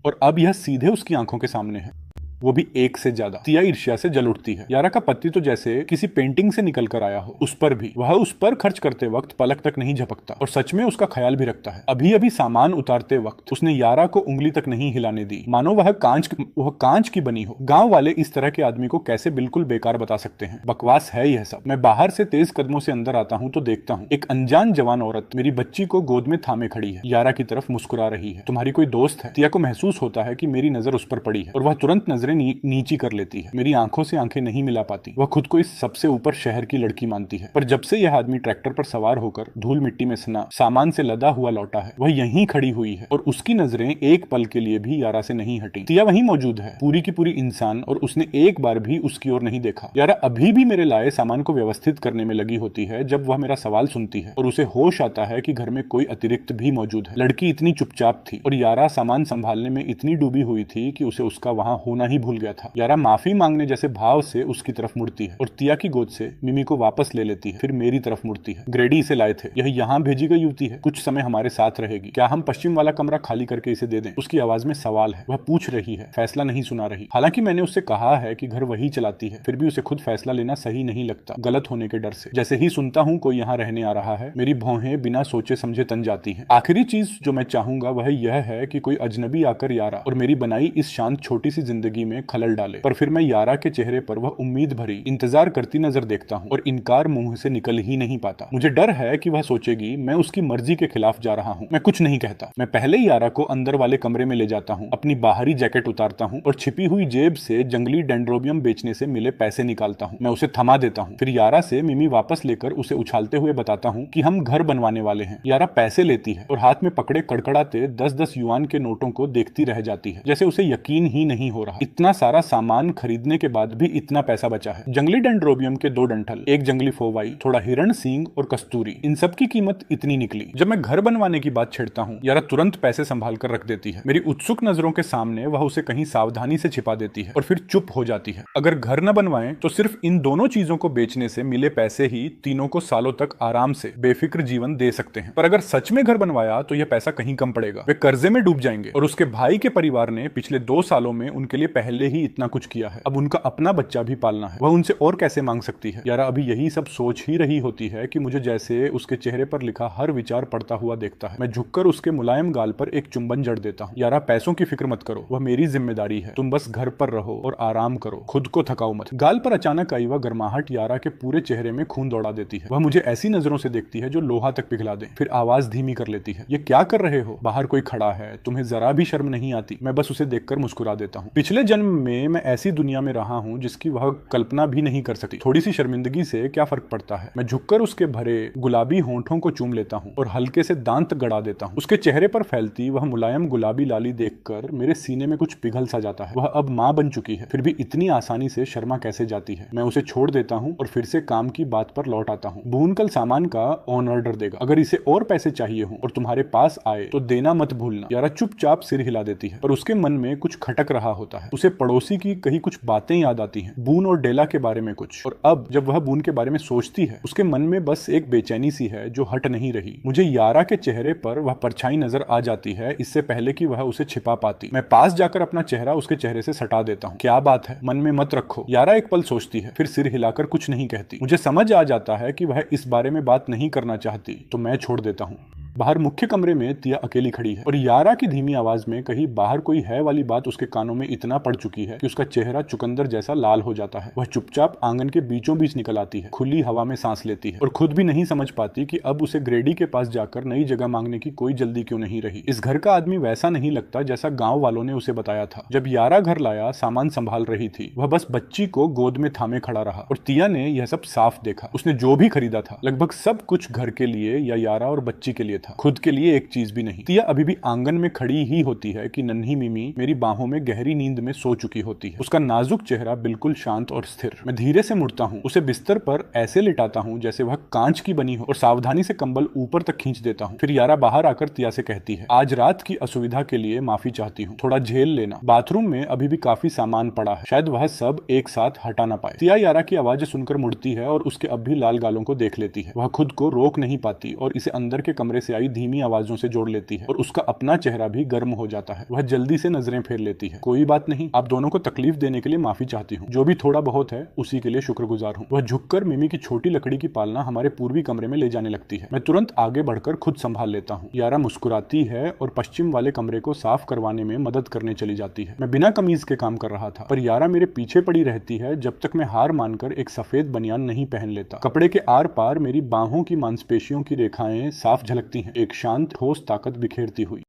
और अब यह सीधे उसकी आंखों के सामने है, वो भी एक से ज्यादा। तिया ईर्ष्या से जल उठती है। यारा का पति तो जैसे किसी पेंटिंग से निकल कर आया हो। उस पर भी वह उस पर खर्च करते वक्त पलक तक नहीं झपकता और सच में उसका ख्याल भी रखता है। अभी अभी सामान उतारते वक्त उसने यारा को उंगली तक नहीं हिलाने दी, मानो वह कांच की बनी हो। गांव वाले इस तरह के आदमी को कैसे बिल्कुल बेकार बता सकते हैं। बकवास है यह सब। मैं बाहर से तेज कदमों से अंदर आता हूँ तो देखता हूँ एक अनजान जवान औरत मेरी बच्ची को गोद में थामे खड़ी है, यारा की तरफ मुस्कुरा रही है। तुम्हारी कोई दोस्त है? तिया को महसूस होता है कि मेरी नजर उस पर पड़ी है और वह तुरंत नजरें नीची कर लेती है। मेरी आंखों से आंखें नहीं मिला पाती। वह खुद को इस सबसे ऊपर शहर की लड़की मानती है, पर जब से यह आदमी ट्रैक्टर पर सवार होकर धूल मिट्टी में सना सामान से लदा हुआ लौटा है, वह यहीं खड़ी हुई है और उसकी नजरें एक पल के लिए भी यारा से नहीं हटी। तिया वहीं मौजूद है, पूरी की पूरी इंसान, और उसने एक बार भी उसकी ओर नहीं देखा। यारा अभी भी मेरे लाए सामान को व्यवस्थित करने में लगी होती है जब वह मेरा सवाल सुनती है और उसे होश आता है कि घर में कोई अतिरिक्त भी मौजूद है। लड़की इतनी चुपचाप थी और यारा सामान संभालने में इतनी डूबी हुई थी कि उसे उसका वहां होना ही भूल गया था। यारा माफी मांगने जैसे भाव से उसकी तरफ मुड़ती है और तिया की गोद से मिमी को वापस ले लेती है, फिर मेरी तरफ मुड़ती है। ग्रेडी इसे लाए थे, यह यहाँ भेजी गई युवती है, कुछ समय हमारे साथ रहेगी। क्या हम पश्चिम वाला कमरा खाली करके इसे दे दें? उसकी आवाज में सवाल है। वह पूछ रही है, फैसला नहीं सुना रही। हालांकि मैंने उससे कहा है कि घर वही चलाती है, फिर भी उसे खुद फैसला लेना सही नहीं लगता, गलत होने के डर से। जैसे ही सुनता हूँ कोई यहाँ रहने आ रहा है, मेरी भौहें बिना सोचे समझे तन जाती हैं। आखिरी चीज जो मैं चाहूंगा वह यह है कि कोई अजनबी आकर यारा और मेरी बनाई इस शांत छोटी सी जिंदगी में खलल डाले। पर फिर मैं यारा के चेहरे पर वह उम्मीद भरी इंतजार करती नजर देखता हूँ और इनकार मुंह से निकल ही नहीं पाता। मुझे डर है कि वह सोचेगी मैं उसकी मर्जी के खिलाफ जा रहा हूँ। मैं कुछ नहीं कहता। मैं पहले ही यारा को अंदर वाले कमरे में ले जाता हूँ, अपनी बाहरी जैकेट उतारता हूँ और छिपी हुई जेब से जंगली डेंड्रोबियम बेचने से मिले पैसे निकालता हूँ। मैं उसे थमा देता हूँ। फिर यारा से मिमी वापस लेकर उसे उछालते हुए बताता हूँ कि हम घर बनवाने वाले हैं। यारा पैसे लेती है और हाथ में पकड़े कड़कड़ाते 10-10 युआन के नोटों को देखती रह जाती है, जैसे उसे यकीन ही नहीं हो रहा। इतना सारा सामान खरीदने के बाद भी इतना पैसा बचा है। जंगली डेंड्रोबियम के 2 डंठल, एक जंगली फोवाई, थोड़ा हिरण सींग और कस्तूरी, इन सब की कीमत इतनी निकली। जब मैं घर बनवाने की बात छेड़ता हूँ, यारा तुरंत पैसे संभाल कर रख देती है। मेरी उत्सुक नजरों के सामने वह उसे कहीं सावधानी से छिपा देती है और फिर चुप हो जाती है। अगर घर न बनवाएं तो सिर्फ इन दोनों चीजों को बेचने से मिले पैसे ही तीनों को सालों तक आराम से बेफिक्र जीवन दे सकते हैं। पर अगर सच में घर बनवाया तो यह पैसा कहीं कम पड़ेगा, वे कर्जे में डूब जाएंगे। और उसके भाई के परिवार ने पिछले 2 सालों में उनके लिए पहले ही इतना कुछ किया है, अब उनका अपना बच्चा भी पालना है, वह उनसे और कैसे मांग सकती है। यारा अभी यही सब सोच ही रही होती है कि मुझे जैसे उसके चेहरे पर लिखा हर विचार पढ़ता हुआ देखता है। मैं झुककर उसके मुलायम गाल पर एक चुंबन जड़ देता हूँ। यारा, पैसों की फिक्र मत करो, वह मेरी जिम्मेदारी है। तुम बस घर पर रहो और आराम करो, खुद को थकाओ मत। गाल पर अचानक आई वह गर्माहट यारा के पूरे चेहरे में खून दौड़ा देती है। वह मुझे ऐसी नजरों से देखती है जो लोहा तक पिघला दे, फिर आवाज धीमी कर लेती है। ये क्या कर रहे हो? बाहर कोई खड़ा है, तुम्हें जरा भी शर्म नहीं आती? मैं बस उसे देखकर मुस्कुरा देता हूँ। पिछले जन्म में मैं ऐसी दुनिया में रहा हूँ जिसकी वह कल्पना भी नहीं कर सकती। थोड़ी सी शर्मिंदगी से क्या फर्क पड़ता है। मैं झुककर उसके भरे गुलाबी होंठों को चूम लेता हूँ और हल्के से दांत गड़ा देता हूँ। उसके चेहरे पर फैलती वह मुलायम गुलाबी लाली देखकर मेरे सीने में कुछ पिघल सा जाता है। वह अब माँ बन चुकी है, फिर भी इतनी आसानी से शर्मा कैसे जाती है। मैं उसे छोड़ देता हूँ और फिर से काम की बात पर लौट आता हूँ। बून कल सामान का ऑन ऑर्डर देगा, अगर इसे और पैसे चाहिए हो और तुम्हारे पास आए तो देना मत भूलना। यारा चुपचाप सिर हिला देती है, पर उसके मन में कुछ खटक रहा होता है। उसे पड़ोसी की कही कुछ बातें याद आती हैं, बून और डेला के बारे में कुछ। और अब जब वह बून के बारे में सोचती है, उसके मन में बस एक बेचैनी सी है जो हट नहीं रही। मुझे यारा के चेहरे पर वह परछाई नजर आ जाती है, इससे पहले कि वह उसे छिपा पाती। मैं पास जाकर अपना चेहरा उसके चेहरे से सटा देता हूँ। क्या बात है, मन में मत रखो। यारा एक पल सोचती है, फिर सिर हिलाकर कुछ नहीं कहती। मुझे समझ आ जाता है कि वह इस बारे में बात नहीं करना चाहती, तो मैं छोड़ देता हूँ। बाहर मुख्य कमरे में तिया अकेली खड़ी है और यारा की धीमी आवाज में कहीं बाहर कोई है वाली बात उसके कानों में इतना पड़ चुकी है कि उसका चेहरा चुकंदर जैसा लाल हो जाता है। वह चुपचाप आंगन के बीचों बीच निकल आती है, खुली हवा में सांस लेती है और खुद भी नहीं समझ पाती कि अब उसे ग्रेडी के पास जाकर नई जगह मांगने की कोई जल्दी क्यों नहीं रही। इस घर का आदमी वैसा नहीं लगता जैसा गांव वालों ने उसे बताया था। जब यारा घर लाया, सामान संभाल रही थी, वह बस बच्ची को गोद में थामे खड़ा रहा और तिया ने यह सब साफ देखा। उसने जो भी खरीदा था लगभग सब कुछ घर के लिए या यारा और बच्ची के लिए था, खुद के लिए एक चीज भी नहीं। तिया अभी भी आंगन में खड़ी ही होती है कि नन्ही मिमी मेरी बाहों में गहरी नींद में सो चुकी होती है। उसका नाजुक चेहरा बिल्कुल शांत और स्थिर। मैं धीरे से मुड़ता हूँ, उसे बिस्तर पर ऐसे लिटाता हूँ जैसे वह कांच की बनी हो और सावधानी से कंबल ऊपर तक खींच देता हूँ। फिर यारा बाहर आकर तिया से कहती है, आज रात की असुविधा के लिए माफी चाहती हूँ, थोड़ा झेल लेना। बाथरूम में अभी भी काफी सामान पड़ा है, शायद वह सब एक साथ हटा ना पाए। तिया यारा की आवाज सुनकर मुड़ती है और उसके अब भी लाल गालों को देख लेती है। वह खुद को रोक नहीं पाती और इसे अंदर के कमरे से आई धीमी आवाजों से जोड़ लेती है और उसका अपना चेहरा भी गर्म हो जाता है। वह जल्दी से नजरें फेर लेती है। कोई बात नहीं, आप दोनों को तकलीफ देने के लिए माफी चाहती हूँ, जो भी थोड़ा बहुत है उसी के लिए शुक्रगुजार हूँ। वह झुककर मिमी की छोटी लकड़ी की पालना हमारे पूर्वी कमरे में ले जाने लगती है। मैं तुरंत आगे बढ़कर खुद संभाल लेता हूँ। यारा मुस्कुराती है और पश्चिम वाले कमरे को साफ करवाने में मदद करने चली जाती है। मैं बिना कमीज के काम कर रहा था, पर यारा मेरे पीछे पड़ी रहती है जब तक मैं हार मानकर एक सफेद बनियान नहीं पहन लेता। कपड़े के आर पार मेरी बाहों की मांसपेशियों की रेखाएं साफ झलकती हैं, एक शांत ठोस ताकत बिखेरती हुई।